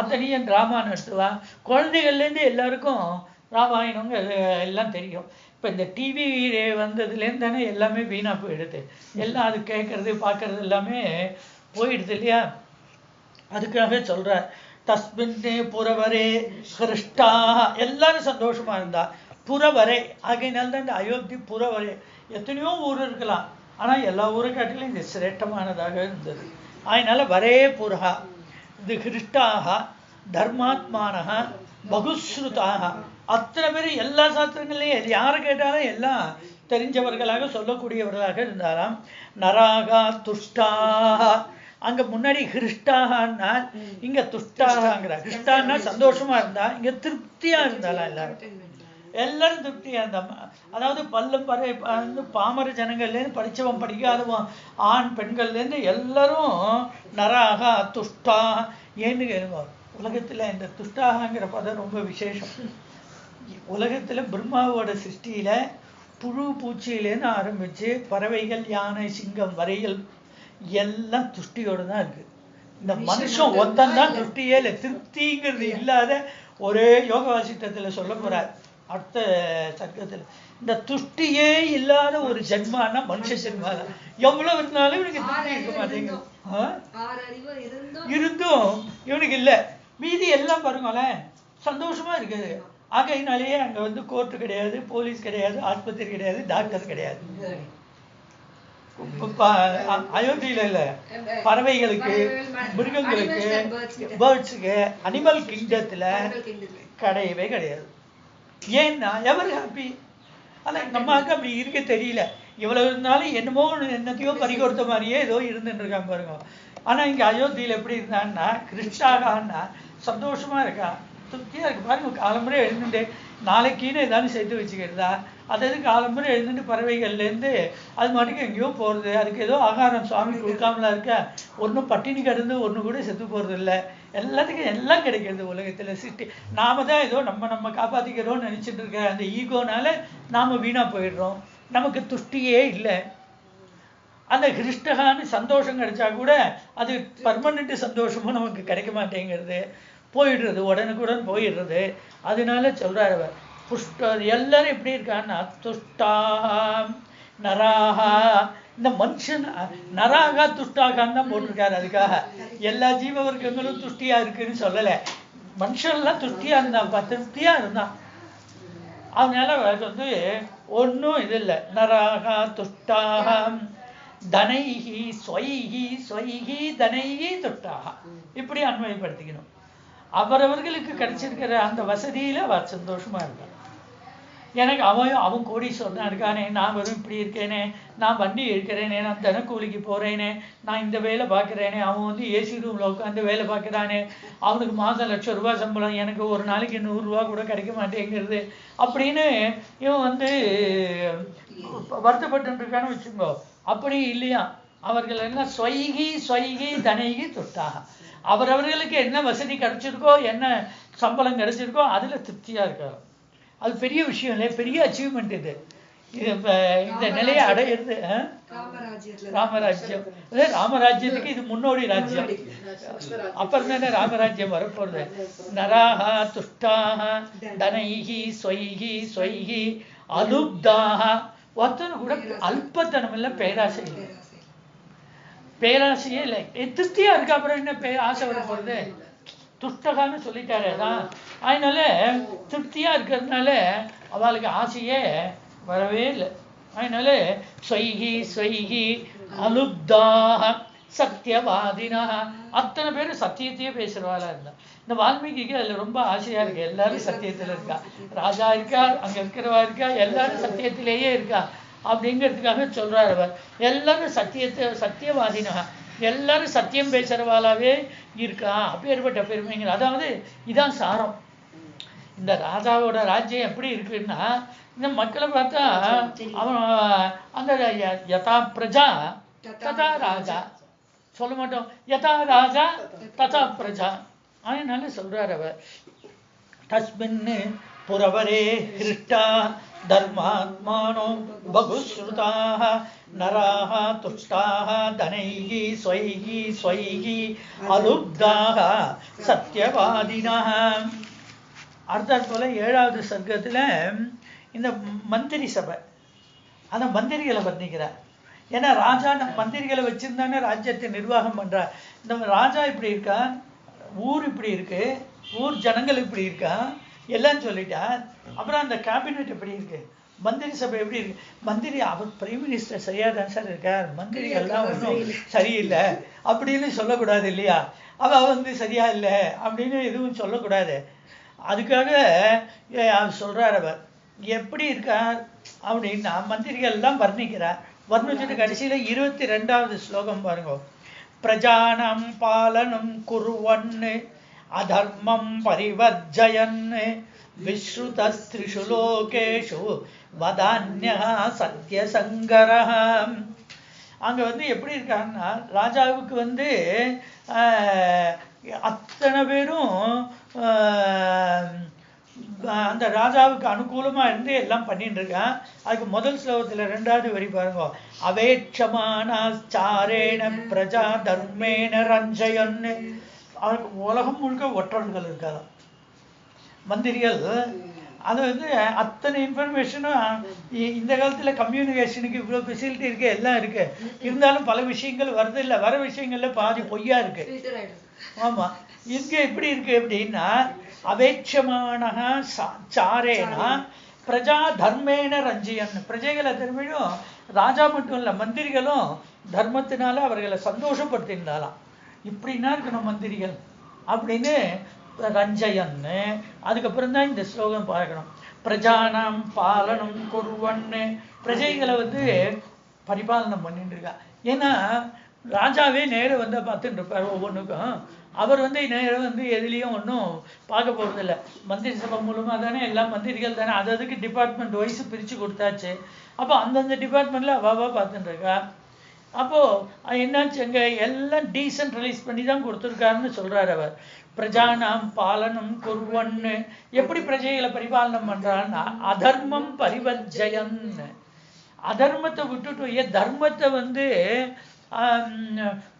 [SPEAKER 1] அத்தனையும் டிராமா நடத்துவா. குழந்தைகள்லேருந்து எல்லாருக்கும் ராமாயணம் எல்லாம் தெரியும். இப்போ இந்த டிவி வந்ததுலேருந்து தானே எல்லாமே வீணா போயிடுது. எல்லாம் அது கேட்கறது பார்க்கறது எல்லாமே போயிடுது இல்லையா. அதுக்காக சொல்றார், தஸ்மின் புரவரே ஹிருஷ்டா, எல்லாரும் சந்தோஷமா இருந்தா. புறவரை, ஆகையினால்தான் இந்த அயோத்தி புறவரை. எத்தனையோ ஊர் இருக்கலாம், ஆனா எல்லா ஊரை காட்டிலும் இது சிரேஷ்டமானதாக இருந்தது. அதனால வரே புரஹா, இது ஹிருஷ்டாக தர்மாத்மானக பகுஸ்ருதாக, அத்தனை பேர் எல்லா சாஸ்திரங்களையும் யாரை கேட்டாலும் எல்லாம் தெரிஞ்சவர்களாக சொல்லக்கூடியவர்களாக இருந்தாராம். நராகா துஷ்டாக, அங்க முன்னாடி ஹிருஷ்டாகன்னா இங்க துஷ்டாகங்கிற. ஹிருஷ்டான்னா சந்தோஷமா இருந்தா, இங்க திருப்தியா இருந்தாலும் எல்லாரும் திருப்தியா இருந்தா. அதாவது பல்லும் பறை பாமர ஜனங்கள்லேருந்து படிச்சவன் படிக்காதவன் ஆண் பெண்கள்லேருந்து எல்லாரும் நராகா துஷ்டா. ஏன்னு கேளுங்க, உலகத்துல இந்த துஷ்டாகங்கிற பதம் ரொம்ப விசேஷம். உலகத்துல பிரம்மாவோட சிருஷ்டியில புழு பூச்சியிலேருந்து ஆரம்பிச்சு பறவைகள் யானை சிங்கம் வரையில் எல்லாம் துஷ்டியோடு தான் இருக்கு. இந்த மனுஷன் ஒத்தன் தான் துஷ்டியே இல்லை, திருப்திங்கிறது இல்லாத ஒரே யோக வாசித்தத்துல சொல்ல போறார் அடுத்த சர்க்கத்துல. இந்த துஷ்டியே இல்லாத ஒரு ஜென்மானா மனுஷ ஜென்மா தான். எவ்வளவு இருந்தாலும் இவனுக்கு திருப்தி இருக்க மாட்டேங்குது. இருந்தும் இவனுக்கு இல்லை. மீதி எல்லாம் பாருங்களேன் சந்தோஷமா இருக்குது. ஆகையினாலேயே அங்க வந்து கோர்ட்டு கிடையாது, போலீஸ் கிடையாது, ஆஸ்பத்திரி கிடையாது, டாக்டர் கிடையாது. அயோத்தியில இல்ல, பறவைகளுக்கு மிருகங்களுக்கு பேர்ட்ஸுக்கு அனிமல் கிங்டத்துல கிடையவே கிடையாது. ஏன்னா எவர் ஹாப்பி. ஆனா நம்மளுக்கு அப்படி இருக்க தெரியல. இவ்வளவு இருந்தாலும் என்னமோ என்னத்தையோ பறிகொடுத்த மாதிரியே ஏதோ இருந்துட்டு இருக்காங்க பாருங்க. ஆனா இங்க அயோத்தியில எப்படி இருந்தான்னா கிருஷ்ணாகான்னா சந்தோஷமா இருக்கா, திருப்தியா இருக்கு. பாருங்க காலம்புரை எழுந்துட்டு நாளைக்குன்னு ஏதாவது சேர்த்து வச்சுக்கிறதா, அதாவது காலம்புரை எழுந்துட்டு பறவைகள்லேருந்து அது மாட்டுக்கு எங்கேயோ போகிறது. அதுக்கு ஏதோ ஆகாரம் சுவாமி கொடுக்காமலா இருக்க, ஒன்றும் பட்டினி கிடந்து ஒன்று கூட செத்து போகிறது இல்லை. எல்லாத்துக்கும் எல்லாம் கிடைக்கிறது உலகத்தில். சிட்டி நாம தான் ஏதோ நம்ம காப்பாற்றிக்கிறோம்னு நினச்சிட்டு இருக்க அந்த ஈகோனால நாம் வீணாக போயிடுறோம். நமக்கு துஷ்டியே இல்லை. அந்த ஹிருஷ்டகான்னு சந்தோஷம் கிடைச்சா கூட அது பர்மனெண்ட் சந்தோஷமும் நமக்கு கிடைக்க மாட்டேங்கிறது, போயிடுறது, உடனுக்குடன் போயிடுறது. அதனால சொல்றாரு அவர் புஷ்ட. எல்லாரும் எப்படி இருக்கான்னா துஷ்டா நராகா. இந்த மனுஷன் நராகா துஷ்டாகான்னு தான் போட்டிருக்காரு. அதுக்காக எல்லா ஜீவ வர்க்கங்களும் துஷ்டியா இருக்குன்னு சொல்லலை. மனுஷன்லாம் துஷ்டியா இருந்தான்ப்பா, திருப்தியா இருந்தான். அதனால வந்து ஒன்றும் இது இல்லை. நராகா துஷ்டாக தனைகி ஸ்வைகி ஸ்வைகி தனைகி துஷ்டாக, இப்படி அன்வயப்படுத்திக்கணும். அவரவர்களுக்கு கிடைச்சிருக்கிற அந்த வசதியில அவர் சந்தோஷமா இருக்கான். எனக்கு அவன் கோடீஸ்வரனா இருக்கானே, நான் வெறும் இப்படி இருக்கேனே, நான் வண்டி இருக்கிறேனே, நான் தினக்கூலிக்கு போறேனே, நான் இந்த வேலை பார்க்குறேனே, அவன் வந்து ஏசி ரூம்ல உட்காந்து வேலை பார்க்குறானே, அவனுக்கு மாதம் ₹1,00,000 சம்பளம், எனக்கு ஒரு நாளைக்கு ₹100 கூட கிடைக்க மாட்டேங்கிறது அப்படின்னு இவன் வந்து வருத்தப்பட்டு இருக்கான்னு வச்சுக்கோ. அப்படி இல்லையா, அவர்கள் எல்லாம் ஸ்வைகி ஸ்வைகி தனைகி துஷ்டாக. அவரவர்களுக்கு என்ன வசதி கிடைச்சிருக்கோ, என்ன சம்பளம் கிடைச்சிருக்கோ அதுல திருப்தியா இருக்காரு. அது பெரிய விஷயம் இல்லை, பெரிய அச்சீவ்மெண்ட் இது. இந்த நிலையை அடையிறது ராமராஜ்யம். ராமராஜ்யத்துக்கு இது முன்னோடி ராஜ்யம். அப்புறம் தானே ராமராஜ்யம் வரப்போறது. நராகா துஷ்டாக தனைகி ஸ்வைகி ஸ்வைகி அலுப்தாக. ஒருத்தனு கூட அல்பத்தனம் இல்லை, பேராசை இல்லை. பேராசையே இல்லை, திருப்தியா இருக்கு. அப்புறம் என்ன ஆசை வர போறது? துஷ்டகான்னு சொல்லிட்டாரு தான். அதனால திருப்தியா இருக்கிறதுனால அவளுக்கு ஆசையே வரவே இல்லை. அதனால ஸ்வைகி ஸ்வைகி அலுப்தாக சத்தியவாதினா. அத்தனை பேரும் சத்தியத்தையே பேசுறவாளா இருந்தா. இந்த வால்மீகிக்கு அதுல ரொம்ப ஆசையா இருக்கு. எல்லாரும் சத்தியத்துல இருக்கா, ராஜா இருக்கா, அங்க இருக்கிறவா இருக்கா, எல்லாரும் சத்தியத்திலேயே இருக்கா அப்படிங்கிறதுக்காக சொல்றாரு அவர். எல்லாரும் சத்தியவாதினா, எல்லாரும் சத்தியம் பேசுறவாளாவே இருக்கா. அப்பேற்பட்ட பெருமைங்க. அதாவது இதான் சாரம். இந்த ராஜாவோட ராஜ்யம் எப்படி இருக்குன்னா, இந்த மக்களை பார்த்தா அவன் அந்த யதா பிரஜா ததா ராஜா சொல்ல மாட்டோம், யதா ராஜா ததா பிரஜா. அதனால சொல்றார் அவர், தஸ்மின் புரவரே ஹிருஷ்டா தர்மாத்மானோ பகுஸ்ருதாக நராக துஷ்டாக தனைகி ஸ்வைகி ஸ்வைகி அலுப்தாக சத்தியவாதினாக. அடுத்தாற் போல 7வது சர்க்கத்துல இந்த மந்திரி சபை, அந்த மந்திரிகளை வர்ணிக்கிறார். ஏன்னா ராஜா மந்திரிகளை வச்சிருந்தானே ராஜ்யத்தை நிர்வாகம் பண்றார். இந்த ராஜா இப்படி இருக்கா, ஊர் இப்படி இருக்கு, ஊர் ஜனங்கள் இப்படி இருக்கா, எல்லாம் சொல்லிட்டார். அப்புறம் அந்த கேபினெட் எப்படி இருக்கு, மந்திரி சபை எப்படி இருக்கு. மந்திரி அவர் பிரைம் மினிஸ்டர் சரியா தான் சார் இருக்கார், மந்திரிகள்லாம் ஒன்றும் சரியில்லை அப்படின்னு சொல்லக்கூடாது இல்லையா. அவ வந்து சரியா இல்லை அப்படின்னு எதுவும் சொல்லக்கூடாது. அதுக்காக சொல்றார் அவர் எப்படி இருக்கார் அப்படின்னா மந்திரிகள் எல்லாம் வர்ணிக்கிறார். வர்ணிச்சுட்டு கடைசியில 22வது ஸ்லோகம் பாருங்க. பிரஜானம் பாலனம் குர்வன் அதர்மம் பரிவர்ஜயன் விஸ்ருதஸ்திரிஷு லோகேஷு வதான்யः சத்யசங்கரः. அங்க எப்படி இருக்காருன்னா, ராஜாவுக்கு அத்தனை பேரும் அந்த ராஜாவுக்கு அனுகூலமா இருந்து எல்லாம் பண்ணிட்டு இருக்கான். அதுக்கு முதல் ஸ்லோகத்துல 2வது வரி பாருங்க. அவேட்சமானாச்சாரேண பிரஜா தர்மேன ரஞ்சயன். அவருக்கு உலகம் முழுக்க ஒற்றர்கள் இருக்காதான் மந்திரிகள். அது அத்தனை இன்ஃபர்மேஷனும் இந்த காலத்துல கம்யூனிகேஷனுக்கு இவ்வளவு ஃபெசிலிட்டி இருக்கு, எல்லாம் இருக்கு. இருந்தாலும் பல விஷயங்கள் வருது இல்லை, வர விஷயங்கள்ல பாதி பொய்யா இருக்கு. ஆமா, இங்க எப்படி இருக்கு அப்படின்னா, அவேட்சமான சாரேனா பிரஜா தர்மேன ரஞ்சியன். பிரஜைகளை திரும்பியும் ராஜா மட்டும் இல்ல, மந்திரிகளும் தர்மத்தினால அவர்களை சந்தோஷப்படுத்தினாலாம். இப்படின்னா இருக்கணும் மந்திரிகள் அப்படின்னு ரஞ்சயன்னு. அதுக்கப்புறம் தான் இந்த ஸ்லோகம் பார்க்கணும். பிரஜானம் பாலனம் குர்வன்னு. பிரஜைகளை பரிபாலனம் பண்ணிட்டு இருக்கா. ஏன்னா ராஜாவே நேரம் பார்த்துட்டு இருப்பார் ஒவ்வொன்றுக்கும். அவர் நேரம் எதுலேயும் ஒன்றும் பார்க்க போகிறதில்ல. மந்திரி சபை மூலமாக தானே எல்லாம் மந்திரிகள் தானே, அதுக்கு டிபார்ட்மெண்ட் வைஸ் பிரித்து கொடுத்தாச்சு. அப்போ அந்தந்த டிபார்ட்மெண்ட்டில் அவாவா பார்த்துட்டு இருக்கா. அப்போது என்னாச்சு, அங்கே எல்லாம் டீசென்ட்ரலைஸ் பண்ணி தான் கொடுத்துருக்காருன்னு சொல்கிறார் அவர். பிரஜானாம் பாலனம் குர்வன்னு. எப்படி பிரஜைகளை பரிபாலனம் பண்ணுறான்னா, அதர்மம் பரிவர்ஜயன். அதர்மத்தை விட்டுட்டு தர்மத்தை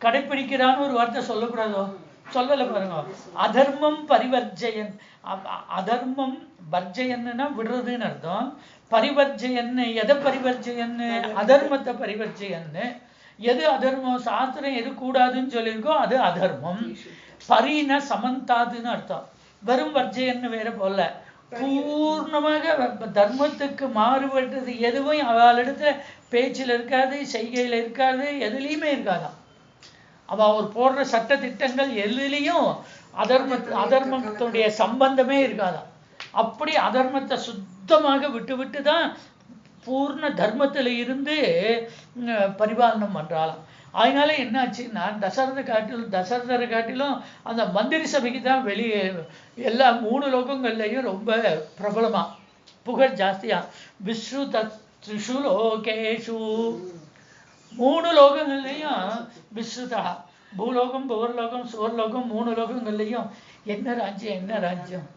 [SPEAKER 1] கடைப்பிடிக்கிறான்னு ஒரு வார்த்தை சொல்லக்கூடாதோ, சொல்லலை பாருங்க. அதர்மம் பரிவர்ஜயன். அதர்மம் வர்ஜயன்னா விடுறதுன்னு அர்த்தம். பரிவர்ஜயன்னு எதை பரிவர்ஜயன்னு? அதர்மத்தை பரிவர்ஜயன்னு. எது அதர்மம், சாஸ்திரம் எது கூடாதுன்னு சொல்லியிருக்கோ அது அதர்மம். பரின சமந்தாதுன்னு அர்த்தம். வெறும் வர்ஜயன்னு வேற போல, பூர்ணமாக தர்மத்துக்கு மாறுபட்டது எதுவும் அவளிடத்துல பேச்சில் இருக்காது, செய்கையில் இருக்காது, எதுலேயுமே இருக்காதான். அவர் போடுற சட்ட திட்டங்கள் எதுலேயும் அதர்மத்துடைய சம்பந்தமே இருக்காதான். அப்படி அதர்மத்தை சுத்தமாக விட்டு தான் பூர்ண தர்மத்தில் இருந்து பரிபாலனம் பண்றாளாம். அதனால என்னாச்சுன்னா, தசரதரை காட்டிலும் அந்த மந்திரி சபைக்கு தான் வெளியே எல்லா 3 லோகங்கள்லையும் ரொம்ப பிரபலமா புகழ் ஜாஸ்தியா. விஸ்ருதிஷு லோகேஷு. 3 லோகங்கள்லையும் விஸ்ருதா, பூலோகம் புவர்லோகம் சுவர்லோகம் 3 லோகங்கள்லையும் என்ன ராஜ்யம்.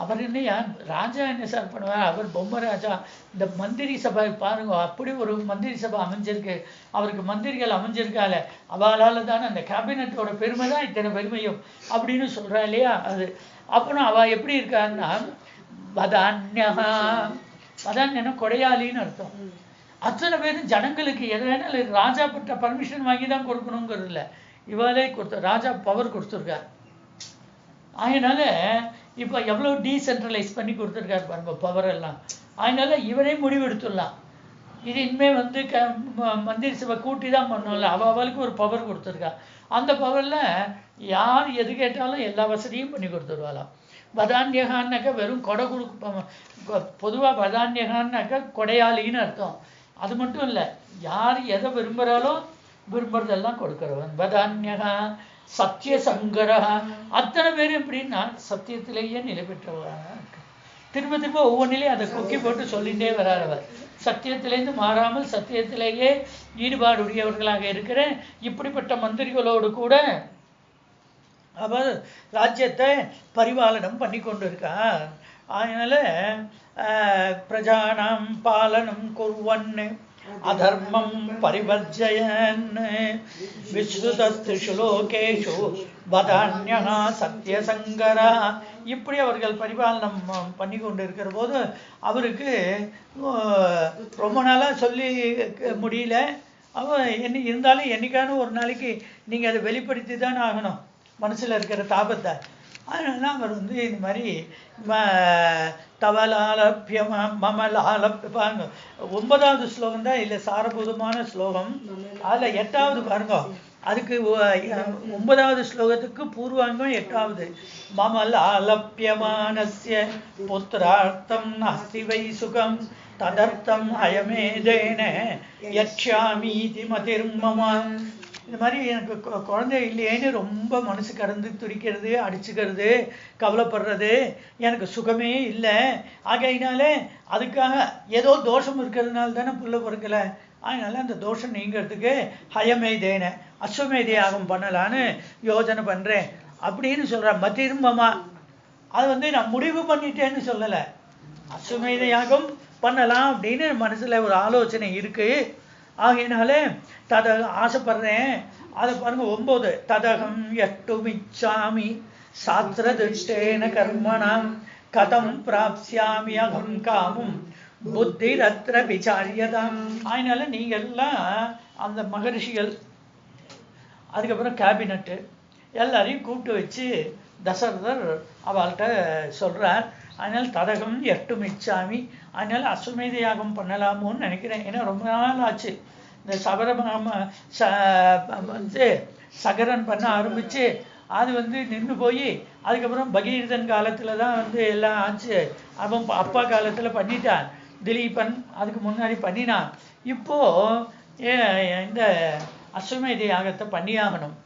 [SPEAKER 1] அவர் என்னையா ராஜா என்ன சார் பண்ணுவார், அவர் பொம்மை ராஜா. இந்த மந்திரி சபை பாருங்க, அப்படி ஒரு மந்திரி சபை அமைஞ்சிருக்கு, அவருக்கு மந்திரிகள் அமைஞ்சிருக்கால, அவளால் தானே அந்த கேபினட்டோட பெருமை தான் இத்தனை பெருமையும் அப்படின்னு சொல்றா இல்லையா. அது அப்புறம் அவள் எப்படி இருக்கான்னா, வதான்யனா கொடையாளின்னு அர்த்தம். அத்தனை பேரும் ஜனங்களுக்கு எது வேணாலும் ராஜா பட்ட பர்மிஷன் வாங்கி தான் கொடுக்கணுங்கிறது இல்லை, இவாளே ராஜா பவர் கொடுத்துருக்கார். அதனால இப்போ எவ்வளோ டீசென்ட்ரலைஸ் பண்ணி கொடுத்துருக்காரு பாருங்க பவர் எல்லாம். அதனால இவரே முடிவு எடுத்துடலாம். இது இனிமேல் மந்திரி சபை கூட்டி தான் பண்ணல, அவளுக்கு ஒரு பவர் கொடுத்துருக்கா. அந்த பவரில் யார் எது கேட்டாலும் எல்லா வசதியும் பண்ணி கொடுத்துருவாளாம். வதான்யகான்னாக்கா வெறும் கொடை பொதுவாக வதான்யகான்னாக்கா கொடையாளின்னு அர்த்தம். அது மட்டும் இல்லை, யார் எதை விரும்புகிறாலோ விரும்புறதெல்லாம் கொடுக்குறவன் வதான்யகா. சத்தியசங்கரா. அத்தனை பேரும் எப்படின்னா சத்தியத்திலேயே நிலை பெற்றவராக திரும்ப ஒவ்வொன்றிலையும் அதை கொக்கி போட்டு சொல்லிகிட்டே வராதவர். சத்தியத்திலேருந்து மாறாமல் சத்தியத்திலேயே ஈடுபாடுடையவர்களாக இருக்கிற இப்படிப்பட்ட மந்திரிகளோடு கூட அவர் ராஜ்யத்தை பரிபாலனம் பண்ணி கொண்டு இருக்கார். அதனால பிரஜானாம் பாலனம் குர்வன் அதர்மம் பரிவர்ஜயன் விஸ்ருதிஷு லோகேஷு வதான்யஹா சத்யசங்கரா. இப்படி அவர்கள் பரிபாலனம் பண்ணி கொண்டு இருக்கிற போது அவருக்கு ரொம்ப நாளாக சொல்லி முடியல. இருந்தாலும் என்னைக்கான ஒரு நாளைக்கு நீங்கள் அதை வெளிப்படுத்தி தானே ஆகணும் மனசில் இருக்கிற தாபத்தை. அதனால அவர் இந்த மாதிரி தவலாலபிய மமலாலப் பாருங்க. 9வது ஸ்லோகம் தான் இல்லை சாரபூதமான ஸ்லோகம். அதில் 8வது பாருங்க, அதுக்கு 9வது ஸ்லோகத்துக்கு பூர்வாங்கம் 8வது. மமலாலப்யமானஸ்ய புத்திரார்த்தம் நாஸ்தி வை சுகம் ததர்த்தம் அயமேதேன யக்ஷாமீதி மதிர்மம. இந்த மாதிரி எனக்கு குழந்தை இல்லையேன்னு ரொம்ப மனசு கடந்து துடிக்கிறது, அடிச்சுக்கிறது, கவலைப்படுறது, எனக்கு சுகமே இல்லை. ஆகையினாலே அதுக்காக ஏதோ தோஷம் இருக்கிறதுனால தானே புள்ள பொறுக்கலை. அதனால அந்த தோஷம் நீங்கிறதுக்கு ஹயமேதேன அஸ்வமேத யாகம் பண்ணலான்னு யோஜனை பண்ணுறேன் அப்படின்னு சொல்கிறேன். மத்திரும்பமா அது நான் முடிவு பண்ணிட்டேன்னு சொல்லலை. அஸ்வமேத யாகம் பண்ணலாம் அப்படின்னு மனசுல ஒரு ஆலோசனை இருக்கு. ஆகையினாலே ஆசைப்படுறேன். அதை பாருங்க 9. ததகம் எட்டுமிச்சாமி சாஸ்திரதிஷ்டேன கர்மணாம் கதம் பிராப்ஸ்யாமி அகம் காமும் புத்தி ரத்ர விசாரியதாம். அதனால நீங்க எல்லாம் அந்த மகரிஷிகள், அதுக்கப்புறம் கேபினட்டு எல்லாரையும் கூப்பிட்டு வச்சு தசரதர் அவள்கிட்ட சொல்றார். அதனால ததகம் எட்டுமிச்சாமி, அதனால அஸ்வமேத யாகம் பண்ணலாமோன்னு நினைக்கிறேன். ஏன்னா ரொம்ப நாள் ஆச்சு இந்த சகரன் பண்ண ஆரம்பிச்சு அது நின்று போய் அதுக்கப்புறம் பகீரதன் காலத்துல தான் எல்லாம் ஆச்சு. அவன் அப்பா காலத்துல பண்ணிட்டான், திலீபன் அதுக்கு முன்னாடி பண்ணினான். இப்போ இந்த அஸ்வமேத யாகத்தை பண்ணியாகணும்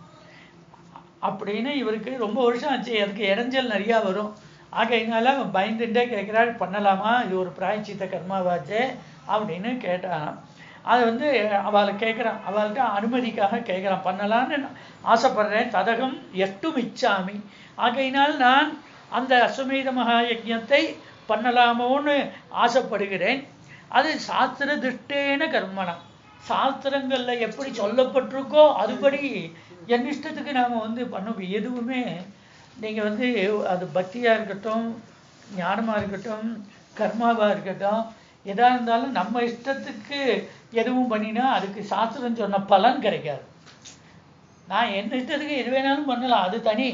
[SPEAKER 1] அப்படின்னு இவருக்கு ரொம்ப வருஷம் ஆச்சு. அதுக்கு இடைஞ்சல் நிறையா வரும். ஆகையினால பயந்துட்டே கேட்குறாள், பண்ணலாமா, இது ஒரு பிராயச்சித்த கர்மாவாச்சே அப்படின்னு கேட்டான். அதை அவளை கேட்குறான், அவள்கிட்ட அனுமதிக்காக கேட்குறான், பண்ணலான்னு ஆசைப்படுறேன். ததகம் எட்டுமிச்சாமி, ஆகையினால் நான் அந்த அஸ்வமேத மகா யஜ்ஞத்தை பண்ணலாமோன்னு ஆசைப்படுகிறேன். அது சாஸ்திர திருஷ்டேன கர்மனா, சாஸ்திரங்கள்ல எப்படி சொல்லப்பட்டிருக்கோ அதுபடி என் இஷ்டத்துக்கு நாம பண்ணுவோம். எதுவுமே நீங்க அது பக்தியா இருக்கட்டும், ஞானமா இருக்கட்டும், கர்மாவா இருக்கட்டும், எதா இருந்தாலும் நம்ம இஷ்டத்துக்கு எதுவும் பண்ணினா அதுக்கு சாஸ்திரம் சொன்ன பலன் கிடைக்காது. நான் என்ன இஷ்டத்துக்கு எது வேணாலும் பண்ணலாம், அது தனி.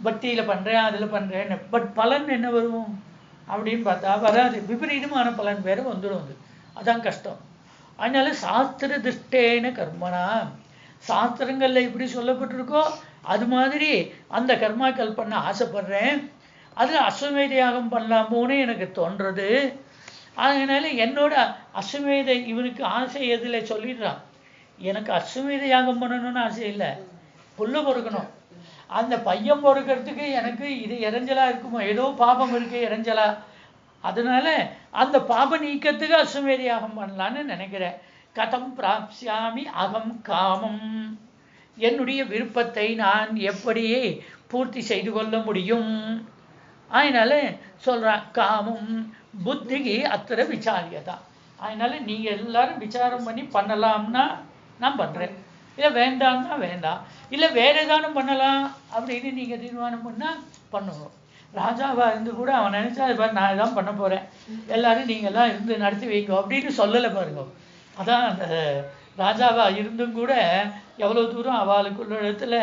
[SPEAKER 1] பக்தியில பண்றேன், அதுல பண்றேன்னு, பட் பலன் என்ன வரும் அப்படின்னு பார்த்தா வராது. விபரீதமான பலன் வேற வந்துடும். அதான் கஷ்டம். அதனால சாஸ்திர திருஷ்டேன கர்மனா, சாஸ்திரங்கள்ல இப்படி சொல்லப்பட்டிருக்கோ அது மாதிரி அந்த கர்மாக்கள் பண்ண ஆசைப்படுறேன். அது அஸ்வமேத யாகம் பண்ணலாமோன்னு எனக்கு தோன்றது. அதனால என்னோட அஸ்வமேத இவனுக்கு ஆசை எதுல சொல்லிடுறான், எனக்கு அஸ்வமேத யாகம் பண்ணணும்னு ஆசை இல்லை, புல்லு பொறுக்கணும். அந்த பையன் பொறுக்கிறதுக்கு எனக்கு இது இறைஞ்சலா இருக்குமோ, ஏதோ பாபம் இருக்கு இறைஞ்சலா, அதனால அந்த பாப நீக்கத்துக்கு அஸ்வமேத யாகம் பண்ணலான்னு நினைக்கிறேன். கதம் பிராப்ஸ்யாமி அகம் காமம், என்னுடைய விருப்பத்தை நான் எப்படி பூர்த்தி செய்து கொள்ள முடியும். அதனால சொல்றான், காமம் புத்திக்கு அத்திர விசாரியதா. அதனால நீங்க எல்லாரும் விசாரம் பண்ணி பண்ணலாம்னா நான் பண்றேன், இல்லை வேண்டாம்னா வேண்டாம், இல்லை வேற ஏதானும் பண்ணலாம் அப்படின்னு நீங்க தீர்மானம் பண்ணா பண்ணணும். ராஜாவா இருந்து கூட அவன் நினைச்சா நான் இதான் பண்ண போறேன், எல்லாரும் நீங்க எல்லாம் இருந்து நடத்தி வைங்க அப்படின்னு சொல்லலை பாருங்க. அதான் அந்த ராஜாவா இருந்தும் கூட எவ்வளவு தூரம் அவளுக்குள்ள இடத்துல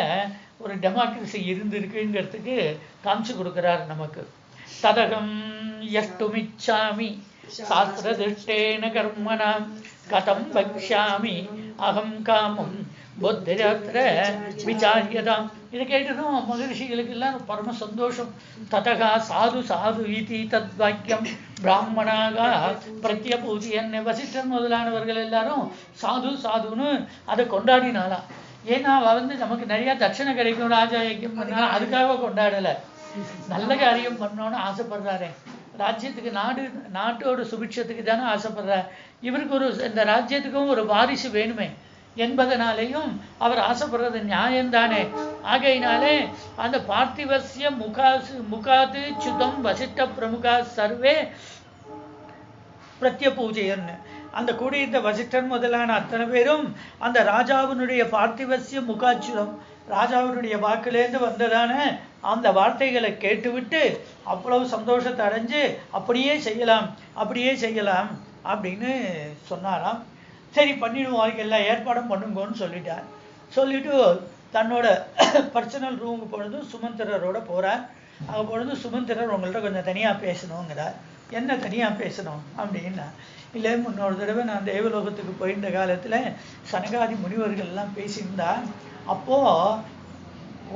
[SPEAKER 1] ஒரு டெமோக்ரஸி இருந்திருக்குங்கிறதுக்கு காமிச்சு கொடுக்கிறார் நமக்கு. ததகம் எஷ்டுமிச்சாமி சாஸ்திர திருஷ்டேன கர்மனா கதம் பக்ஷ்யாமி அகம் காமம் புத்திரத்ர விசாரியதாம். இதை கேட்டதும் மகரிஷிகளுக்கு எல்லாம் பரம சந்தோஷம். ததகா சாது சாது இதி தத் வாக்கியம் பிராமணாக பிரத்யபூதியன். வசிஷ்டர் முதலானவர்கள் எல்லாரும் சாது சாதுன்னு அதை கொண்டாடினாலாம். ஏன்னா அவ நமக்கு நிறைய தட்சணை கிடைக்கும், ராஜா யஜ்யம் பண்ணா, அதுக்காக கொண்டாடலை, நல்ல காரியம் பண்ணோன்னு ஆசைப்படுறாரு. ராஜ்யத்துக்கு நாட்டோட சுபிட்சத்துக்கு தானே ஆசைப்படுறார். இவருக்கு இந்த ராஜ்யத்துக்கும் ஒரு வாரிசு வேணுமே என்பதனாலேயும் அவர் ஆசைப்படுறது நியாயம்தானே. ஆகையினாலே அந்த பார்த்திவசிய முகாது சுதம் வசிஷ்ட பிரமுகா சர்வே பிரத்யபூஜையன்னு, அந்த கூடியிருந்த வசிஷ்டன் முதலான அத்தனை பேரும் அந்த ராஜாவினுடைய பார்த்திவசிய முகாச்சுரம், ராஜாவினுடைய வாக்கிலேருந்து வந்ததான அந்த வார்த்தைகளை கேட்டுவிட்டு அவ்வளவு சந்தோஷத்தை அடைஞ்சு அப்படியே செய்யலாம் அப்படின்னு சொன்னாராம். சரி பண்ணிடுவோம், எல்லா ஏற்பாடும் பண்ணுங்கன்னு சொல்லிட்டார். சொல்லிட்டு தன்னோட பர்சனல் ரூமுக்கு பொழுதும் சுமந்திரரோட போறார். அங்கே பொழுது சுமந்திரர் உங்கள்கிட்ட கொஞ்சம் தனியாக பேசணுங்கிறார். என்ன தனியாக பேசணும் அப்படின்னா, இல்லை முன்னொரு தடவை நான் தேவலோகத்துக்கு போயிருந்த காலத்தில் சனகாதி முனிவர்கள்லாம் பேசியிருந்தா, அப்போது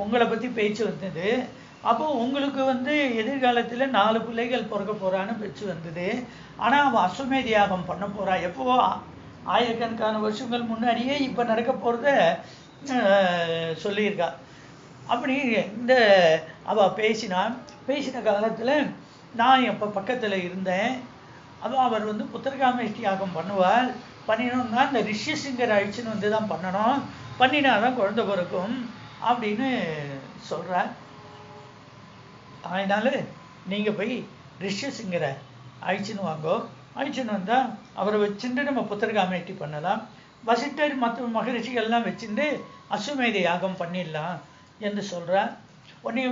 [SPEAKER 1] உங்களை பற்றி பேச்சு வந்தது. அப்போது உங்களுக்கு எதிர்காலத்தில் 4 பிள்ளைகள் பிறக்க போகிறான்னு பேச்சு வந்தது. ஆனால் அவன் அஸ்வமேத யாகம் பண்ண போகிறா. எப்போ ஆயிரக்கணக்கான வருஷங்கள் முன்னாடியே இப்போ நடக்க போகிறத சொல்லியிருக்கா. அப்படி இந்த அவள் பேசின காலத்தில் நான் எப்போ பக்கத்தில் இருந்தேன். அவர் வந்து புத்திரகாமேஷ்டி யாகம் பண்ணுவார். பண்ணினோம்னா இந்த ரிஷ்யசிங்கர் அழிச்சுன்னு வந்து தான் பண்ணணும், பண்ணினாதான் குழந்தை பிறக்கும் அப்படின்னு சொல்கிறார். அதனால நீங்கள் போய் ரிஷ்யசிங்கரை அழிச்சுன்னு வாங்கோ, அழிச்சுன்னு வந்தால் அவரை வச்சுட்டு நம்ம புத்திரகாமேஷ்டி பண்ணலாம். வசிட்டர் மற்ற மகரிஷிகள்லாம் வச்சுட்டு அஸ்வமேத யாகம் பண்ணிடலாம் என்று சொல்கிறார். உடனே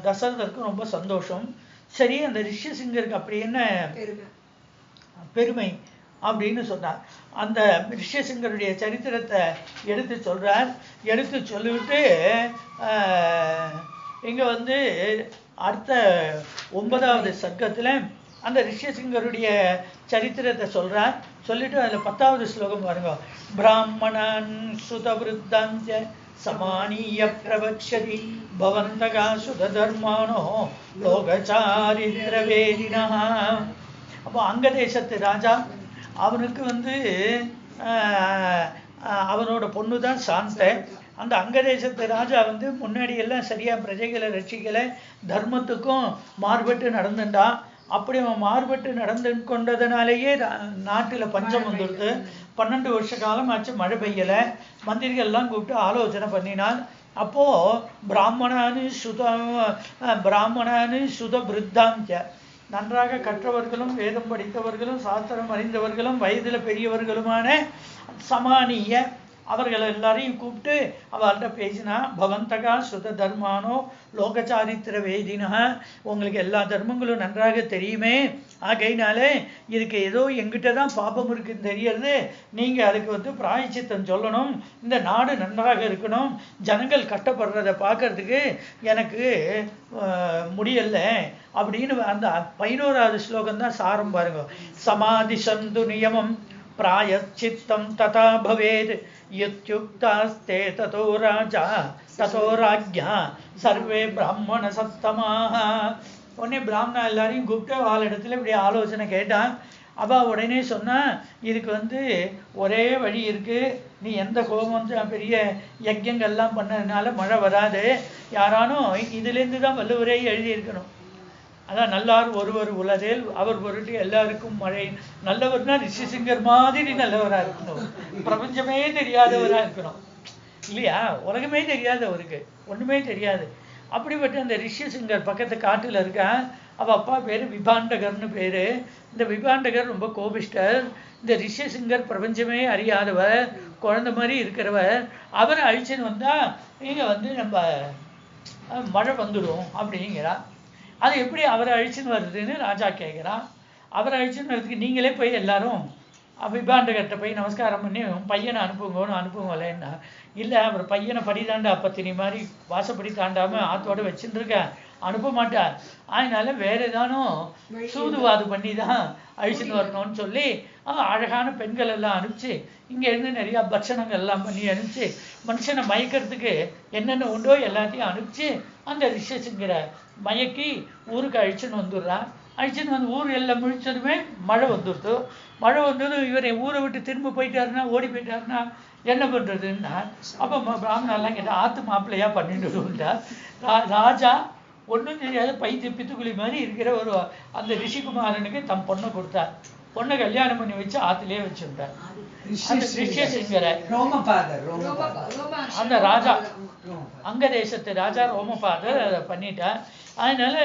[SPEAKER 1] தசரதருக்கு ரொம்ப சந்தோஷம். சரி, அந்த ரிஷ்யசிங்கருக்கு அப்படி என்ன பெருமை அப்படின்னு சொன்னார். அந்த ரிஷ்யசிங்கருடைய சரித்திரத்தை எடுத்து சொல்கிறார். எடுத்து சொல்லிவிட்டு இங்கே வந்து அடுத்த 9வது சர்க்கத்தில் அந்த ரிஷ்யசிங்கருடைய சரித்திரத்தை சொல்கிறார். சொல்லிட்டு அதில் 10வது ஸ்லோகம் பாருங்க. பிராமணன் சுதவிருத்தாஞ்ச சமானிய பிரவக்ஷதி பவந்தகா சுததர்மானோ லோகசாரித்ரவேதினா. அப்போ அங்க தேசத்து ராஜா, அவனுக்கு வந்து அவனோட பொண்ணு தான் சாந்த. அந்த அங்க தேசத்து ராஜா வந்து முன்னாடி எல்லாம் சரியா பிரஜைகளை ரட்சிக்கலை, தர்மத்துக்கும் மாறுபட்டு நடந்துட்டான். அப்படி அவன் மாறுபட்டு நடந்து கொண்டதுனாலேயே நாட்டில் பஞ்சம் வந்துடுது. 12 வருஷ காலம் ஆச்சு, மழை பெய்யலை. மந்திரிகள்லாம் கூப்பிட்டு ஆலோசனை பண்ணினான். அப்போது பிராமணானு சுத பிருத்தாஞ்ச, நன்றாக கற்றவர்களும் வேதம் படித்தவர்களும் சாஸ்திரம் அறிந்தவர்களும் வயதில் பெரியவர்களுமான சமானிய அவர்கள் எல்லாரையும் கூப்பிட்டு அவள்கிட்ட பேசினா. பவந்தகா சுத தர்மானோ லோகசாரித்திர வேதினா, உங்களுக்கு எல்லா தர்மங்களும் நன்றாக தெரியுமே, ஆகையினாலே இதுக்கு ஏதோ எங்கிட்ட தான் பாபம் இருக்குன்னு தெரியறது. நீங்கள் அதுக்கு வந்து பிராயச்சித்தம் சொல்லணும், இந்த நாடு நன்றாக இருக்கணும், ஜனங்கள் கஷ்டப்படுறதை பார்க்கறதுக்கு எனக்கு முடியல அப்படின்னு. அந்த 11வது ஸ்லோகம் தான் சாரம் பாருங்க. சமாதி சந்து நியமம் பிராயச்சித்தம் ததா பவேத் யுக்தாஸ்தே ததோ ராஜா ததோ ராஜ்யா சர்வே பிராமண சத்தமாக. உடனே பிராமணா எல்லாரையும் கூப்பிட்டு அவள் இடத்துல இப்படி ஆலோசனை கேட்டான். அவள் உடனே சொன்னா, இதுக்கு வந்து ஒரே வழி இருக்கு, நீ எந்த கோபம் பெரிய யஜ்யங்கள்லாம் பண்ணதுனால மழை வராது, யாரானும் இதுலேருந்து தான் வள்ளுவரே எழுதியிருக்கணும். அதான் நல்லார் ஒருவர் உலகில் அவர் பொருட்டு எல்லாருக்கும் மழை. நல்லவர்னா ரிஷிசிங்கர் மாதிரி நல்லவராக இருக்கணும், பிரபஞ்சமே தெரியாதவராக இருக்கணும் இல்லையா, உலகமே தெரியாதவருக்கு ஒன்றுமே தெரியாது. அப்படிப்பட்ட அந்த ரிஷிசிங்கர் பக்கத்து காட்டில் இருக்கா. அவள் அப்பா பேர் விபாண்டகர்னு பேர். இந்த விபாண்டகர் ரொம்ப கோபிஷ்டர். இந்த ரிஷிசிங்கர் பிரபஞ்சமே அறியாதவர், குழந்தை மாதிரி இருக்கிறவர். அவரை அழிச்சுன்னு வந்தால் இங்கே வந்து நம்ம மழை வந்துடும் அப்படிங்கிறா. அது எப்படி அவரை அழிச்சுன்னு வருதுன்னு ராஜா கேட்குறான். அவரை அழிச்சுன்னு வரதுக்கு நீங்களே போய் எல்லாரும் விபாண்டகர்கிட்ட போய் நமஸ்காரம் பண்ணி பையனை அனுப்புங்கன்னு அனுப்புங்களேன்னா. இல்லை, அவர் பையனை படி தாண்டா பத்தினி மாதிரி வாசப்படி தாண்டாமல் ஆத்தோடு வச்சுருக்கேன், அனுப்ப மாட்டார். அதனால வேற ஏதானும் சூதுவாது பண்ணி தான் அழிச்சுன்னு வரணும்னு சொல்லி அழகான பெண்கள் எல்லாம் அனுப்பிச்சு, இங்கேருந்து நிறையா பட்சணங்கள் எல்லாம் பண்ணி அனுப்பிச்சு, மனுஷனை மயக்கிறதுக்கு என்னென்ன உண்டோ எல்லாத்தையும் அனுப்பிச்சு அந்த ரிஷிசிங்கிற மயக்கி ஊருக்கு அழிச்சுன்னு வந்துடுறான். அழிச்சுன்னு வந்து ஊர் எல்லாம் முழிச்சதுமே மழை வந்துடுது. மழை வந்ததும் இவரை ஊரை விட்டு திரும்ப போயிட்டாருன்னா, ஓடி போயிட்டாருன்னா என்ன பண்ணுறதுன்னா, அப்போ பிராமணெல்லாம் கேட்டால் ஆத்து மாப்பிள்ளையா பண்ணிட்டு ராஜா ஒன்றும் தெரியாத பைத்திய பித்துக்குழி மாதிரி இருக்கிற ஒரு அந்த ரிஷிகுமாரனுக்கு தம் பொண்ணை கொடுத்தார். பொண்ணை கல்யாணம் பண்ணி வச்சு ஆத்துலேயே வச்சுருந்தார். ரிஷிசிங்கரை அந்த ராஜா, அங்க தேசத்து ராஜா ரோமபாதர் அதை பண்ணிட்டார். அதனால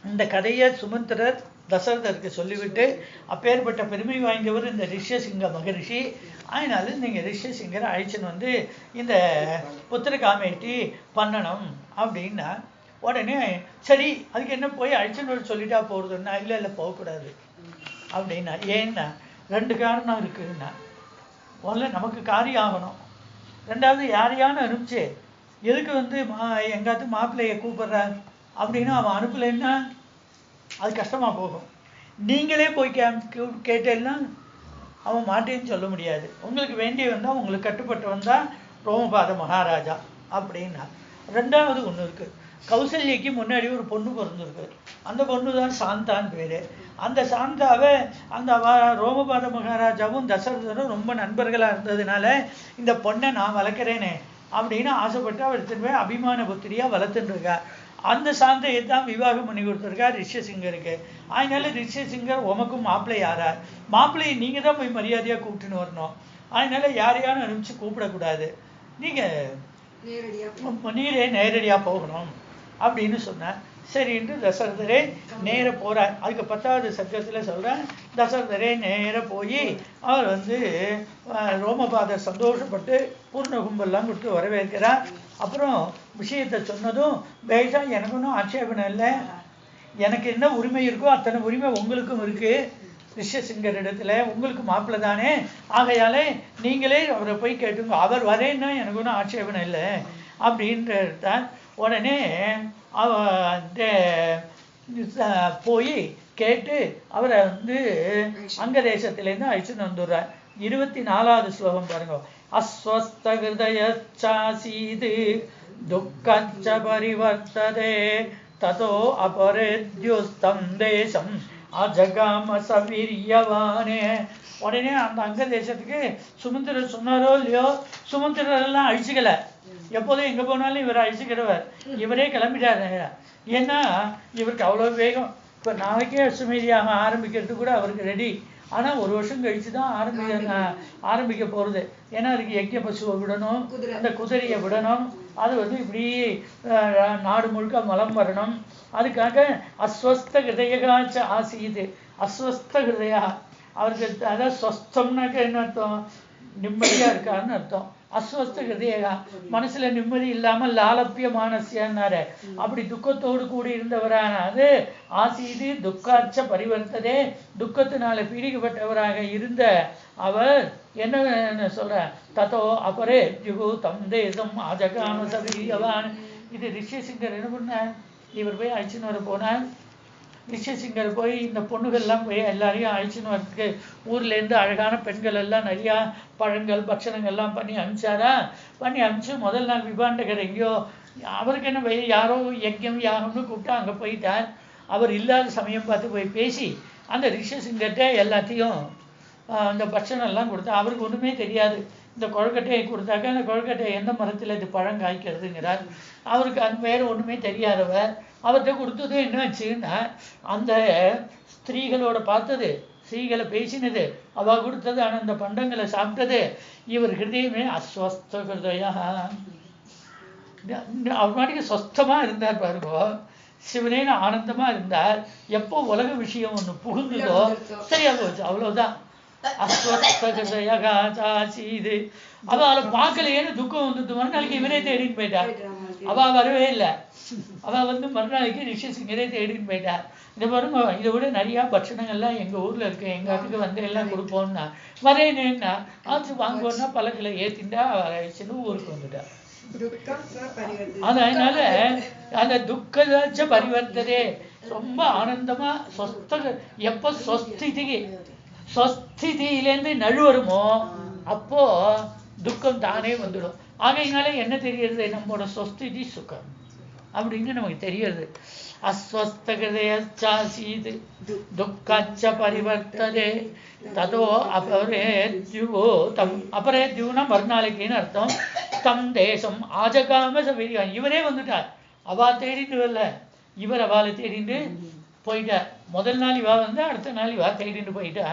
[SPEAKER 1] இந்த கதையை சுமந்திரர் தசரதருக்கு சொல்லிவிட்டு, அப்பேற்பட்ட பெருமை வாய்ந்தவர் இந்த ரிஷிசிங்க மகரிஷி, அதனால நீங்கள் ரிஷிசிங்கரை அழைச்சின்னு வந்து இந்த புத்திரகாமேட்டி பண்ணணும் அப்படின்னா. உடனே சரி, அதுக்கு என்ன போய் அழைச்சின்னு சொல்லிட்டா போகிறதுன்னா, இல்லை போகக்கூடாது அப்படின்னா. ஏன்னா 2 காரணம் இருக்குன்னா, முதல்ல நமக்கு காரியம் ஆகணும், ரெண்டாவது யாரையான அனுப்பிச்சு எதுக்கு வந்து எங்காத்து மாப்பிள்ளையை கூப்பிடுறார் அப்படின்னு அவன் அனுப்பலைன்னா அது கஷ்டமாக போகும். நீங்களே போய் கேட்டேன்னா அவன் மாட்டேன்னு சொல்ல முடியாது. உங்களுக்கு வேண்டியவன் தான், உங்களுக்கு கட்டுப்பட்டவன் தான் ரோமபாத மகாராஜா அப்படின்னா. ரெண்டாவது ஒன்று இருக்குது, கௌசல்யக்கு முன்னாடி ஒரு பொண்ணு பிறந்திருக்கு. அந்த பொண்ணு தான் சாந்தான்னு பேரு. அந்த சாந்தாவை அந்த ரோமபாத மகாராஜாவும் தசரதரும் ரொம்ப நண்பர்களா இருந்ததுனால இந்த பொண்ணை நான் வளர்க்குறேனே அப்படின்னு ஆசைப்பட்டு அவர் திரும்ப அபிமான புத்திரியா வளர்த்துட்டு இருக்கார். அந்த சாந்தையை தான் விவாகம் பண்ணி கொடுத்துருக்கார் ரிஷசிங்கருக்கு. அதனால ரிஷசிங்கர் உமக்கும் மாப்பிள்ளை யாரார், மாப்பிள்ளையை நீங்க தான் போய் மரியாதையா கூப்பிட்டுன்னு வரணும். அதனால யாரையானு அனுப்பிச்சு கூப்பிடக்கூடாது, நீங்க நீரே நேரடியா போகணும் அப்படின்னு சொன்னார். சரின்ட்டு தசரதரே நேர போறார். அதுக்கு 10வது சர்க்கத்துல சொல்றேன், தசரதரே நேர போய் அவர் ரோமபாதர் சந்தோஷப்பட்டு பூர்ண கும்பெல்லாம் கொடுத்து வரவேற்கிறார். அப்புறம் விஷயத்தை சொன்னதும் பேசா எனக்கு ஒன்றும் ஆட்சேபணம் இல்லை, எனக்கு என்ன உரிமை இருக்கோ அத்தனை உரிமை உங்களுக்கும் இருக்கு ரிஷசிங்கர் இடத்துல, உங்களுக்கு மாப்பிள்ளை தானே, ஆகையாலே நீங்களே அவரை போய் கேட்டுங்க, அவர் வரேன்னா எனக்கு ஒன்றும் ஆட்சேபணம் இல்லை அப்படின்றார். உடனே போய் கேட்டு அவரை அங்க தேசத்திலேருந்து அழிச்சுன்னு வந்துடுறார். 24வது ஸ்லோகம் பாருங்க. அஸ்வஸ்த ஹிருதயச்சாசீது துக்கச்ச பரிவர்த்ததே ததோ அபரேத்யுஸ்தம் தேசம் அஜகாம சவீரியவானே. உடனே அந்த அங்க தேசத்துக்கு சுமந்திரர் சொன்னாரோ இல்லையோ, சுமந்திரர் எல்லாம் அழிச்சுக்கல, எப்போதும் எங்க போனாலும் இவர் அழிச்சுக்கிறவர், இவரே கிளம்பிட்டாரு. ஏன்னா இவருக்கு அவ்வளவு வேகம். இப்ப நாளைக்கே அசுமேதியாக ஆரம்பிக்கிறது கூட அவருக்கு ரெடி. ஆனா ஒரு வருஷம் கழிச்சு தான் ஆரம்பிக்க போறது. ஏன்னா அதுக்கு யஜ்ஞ பசுவை விடணும், அந்த குதிரையை விடணும், அது இப்படி நாடு முழுக்க மலம் வரணும். அதுக்காக அஸ்வஸ்த ஹிருதயகாச்ச ஆசீது, அஸ்வஸ்த ஹிருதயா அவருக்கு, அதாவது ஸ்வஸ்தம்னாக்க என்ன அர்த்தம், நிம்மதியா இருக்காருன்னு அர்த்தம். அஸ்வஸ்த ஹிருதயா மனசுல நிம்மதி இல்லாமல் லாலப்பிய மானசியாரு, அப்படி துக்கத்தோடு கூடி இருந்தவரான அது ஆசீது துக்காச்ச பரிவர்த்ததே, துக்கத்தினால பீடிக்கப்பட்டவராக இருந்த அவர் என்ன சொல்ற, ததோ அபரே ஜுகு தம் தேசம் ஆஜகாம சவீரியவான். இது ரிஷசிங்கர் என்ன பண்ண, இவர் போய் அழிச்சுன்னு வர போனார். ரிஷசிங்கர் போய் இந்த பொண்ணுகள்லாம் போய் எல்லாரையும் அழிச்சுன்னு வரதுக்கு ஊர்லேருந்து அழகான பெண்கள் எல்லாம் நிறையா பழங்கள் பட்சணங்கள்லாம் பண்ணி அனுப்பிச்சாரா. பண்ணி அனுப்பிச்சு முதல் நாள் விபாண்டகர் எங்கேயோ, அவருக்கு என்ன யாரோ யஜ்யம் யாகம்னு கூப்பிட்டா அங்கே போயிட்டார். அவர் இல்லாத சமயம் பார்த்து போய் பேசி அந்த ரிஷசிங்கர்கிட்ட எல்லாத்தையும் அந்த பட்சணம் எல்லாம் கொடுத்தா. அவருக்கு ஒன்றுமே தெரியாது. இந்த கொழுக்கட்டையை கொடுத்தாக்க அந்த கொழுக்கட்டை எந்த மரத்தில் இது பழம் காய்க்கிறதுங்கிறார். அவருக்கு அது வேறு ஒன்றுமே தெரியாதவர். அவர்கிட்ட கொடுத்தது என்ன வச்சுன்னா, அந்த ஸ்திரீகளோட பார்த்தது, ஸ்திரீகளை பேசினது, அவ கொடுத்தது, ஆனால் அந்த பண்டங்களை சாப்பிட்டது, இவர் ஹிருதயமே அஸ்வஸ்த ஹிருதயா. அவர் மாட்டிக்கு சொஸ்தமாக இருந்தார் பாருங்க, சிவனேன ஆனந்தமா இருந்தார். எப்போ உலக விஷயம் ஒன்று புகுந்ததோ சரியா போச்சு, அவ்வளவுதான். அஸ்வஸ்தகசீது அவளை பார்க்கலையேன்னு துக்கம் வந்துட்டு மறுநாளைக்கு இவரே தேடின்னு போயிட்டார். அவ வரவே இல்லை. அவ மறுநாளைக்கு ரிஷசிங்கரே தேடின்னு போயிட்டார். இந்த பாருங்க, இதை விட நிறைய பட்சணங்கள்லாம் எங்க ஊர்ல இருக்கு, எங்க ஆட்டுக்கு எல்லாம் கொடுப்போம்னா வரேன்னா ஆச்சு வாங்குவோம்னா பழக்கில் ஏத்திண்டா ஆயிடுச்சுன்னு ஊருக்கு வந்துட்டார். அதனால அந்த துக்கதாச்ச பரிவர்த்ததே ரொம்ப ஆனந்தமா சொஸ்த, எப்ப சொஸ்திதியிலேருந்து நழுவருமோ அப்போ துக்கம் தானே வந்துடும். ஆகையினால என்ன தெரியுது, நம்மளோட சொஸ்திதி சுகம் அப்படின்னு நமக்கு தெரியுது. அஸ்வஸ்தகதேச்சாசீது துக்கச்ச பரிவர்த்ததே ததோ அபரேத்யுவோ தம், அபரேத்யுனா மறுநாளைக்குன்னு அர்த்தம். தம் தேசம் ஆஜகாம சவீரியம், இவரே வந்துட்டார். அவா தேடிட்டு வரல, இவர் அவளை தேடிட்டு போயிட்டார். முதல் நாள் இவா அடுத்த நாள் இவா தேடிட்டு போயிட்டா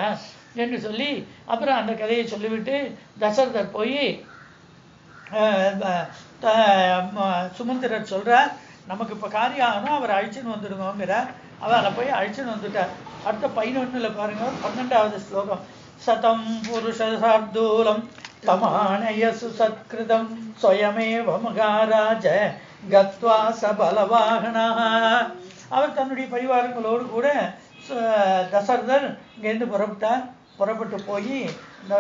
[SPEAKER 1] என்று சொல்லி அப்புறம் அந்த கதையை சொல்லிவிட்டு தசரதர் போய் சுமந்திரர் சொல்றார், நமக்கு இப்போ காரியம் ஆகணும், அவர் அழிச்சுன்னு வந்துடுங்கிறார். அவளை போய் அழிச்சுன்னு வந்துட்டார். அடுத்த 11ல் பாருங்க, 12வது ஸ்லோகம். சதம் புருஷார்தூலம் தமானயசு சத்கிருதம் ஸ்வயமேவ மகாராஜ கத்வா சபலவாகனா. அவர் தன்னுடைய பரிவாரங்களோடு கூட தசரதர் இங்கேருந்து புறப்பட்டு போய் இந்த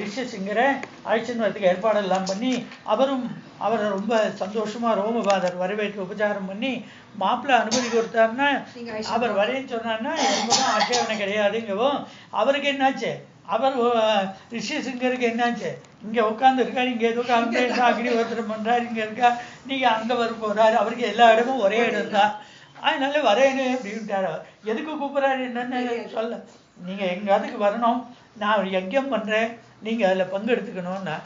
[SPEAKER 1] ரிஷசிங்கரை அழிச்சுன்னு வரதுக்கு ஏற்பாடெல்லாம் பண்ணி, அவரை ரொம்ப சந்தோஷமா ரோமபாதர் வரவேற்று உபச்சாரம் பண்ணி மாப்பிள்ளை அனுமதி கொடுத்தாருன்னா, அவர் வரேன்னு சொன்னார்னா எனக்கும் ஆட்சேபனை கிடையாதுங்கவும். அவருக்கு என்னாச்சு, அவர் ரிஷசிங்கருக்கு என்னாச்சு, இங்க உட்காந்து இருக்காரு, இங்க ஏதோ அக்னி ஒருத்தர் பண்றாரு, இங்க இருக்கா, நீங்க அங்க வர போறாரு, அவருக்கு எல்லா இடமும் ஒரே இடம் தான். அதனால வரேன்னு அப்படின்ட்டாரு. எதுக்கு கூப்பிட்றாரு என்னன்னு சொல்ல, நீங்கள் எங்கள் அதுக்கு வரணும், நான் ஒரு யஜ்யம் பண்ணுறேன், நீங்கள் அதில் பங்கெடுத்துக்கணும்னா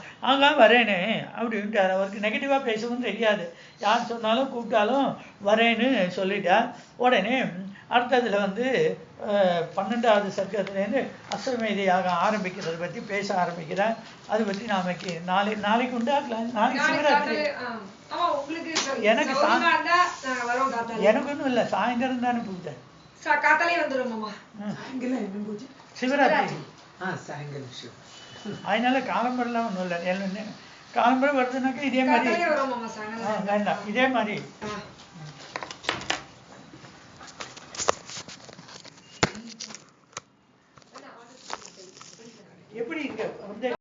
[SPEAKER 1] வரேன்னு அப்படின்ட்டார். அவருக்கு நெகட்டிவாக பேசவும் தெரியாது, யார் சொன்னாலும் கூப்பிட்டாலும் வரேன்னு சொல்லிட்டார். உடனே அடுத்ததில் வந்து 12வது சர்க்கத்துலேருந்து அஸ்வமேதையாக ஆரம்பிக்கிறத பற்றி பேச ஆரம்பிக்கிறார். அதை பற்றி நாளைக்கு நாளைக்கு உண்டாக்கலாம். நாளைக்கு சிவராத்திரி. எனக்கு எனக்கு ஒன்றும் இல்லை, சாயந்தரம் தானே பூஜை, சிவராத்திரி. அதனால காலம்பரெல்லாம் ஒன்றும் இல்லை. காலம்பரம் வருதுனாக்கா இதே மாதிரி வேண்டாம், இதே மாதிரி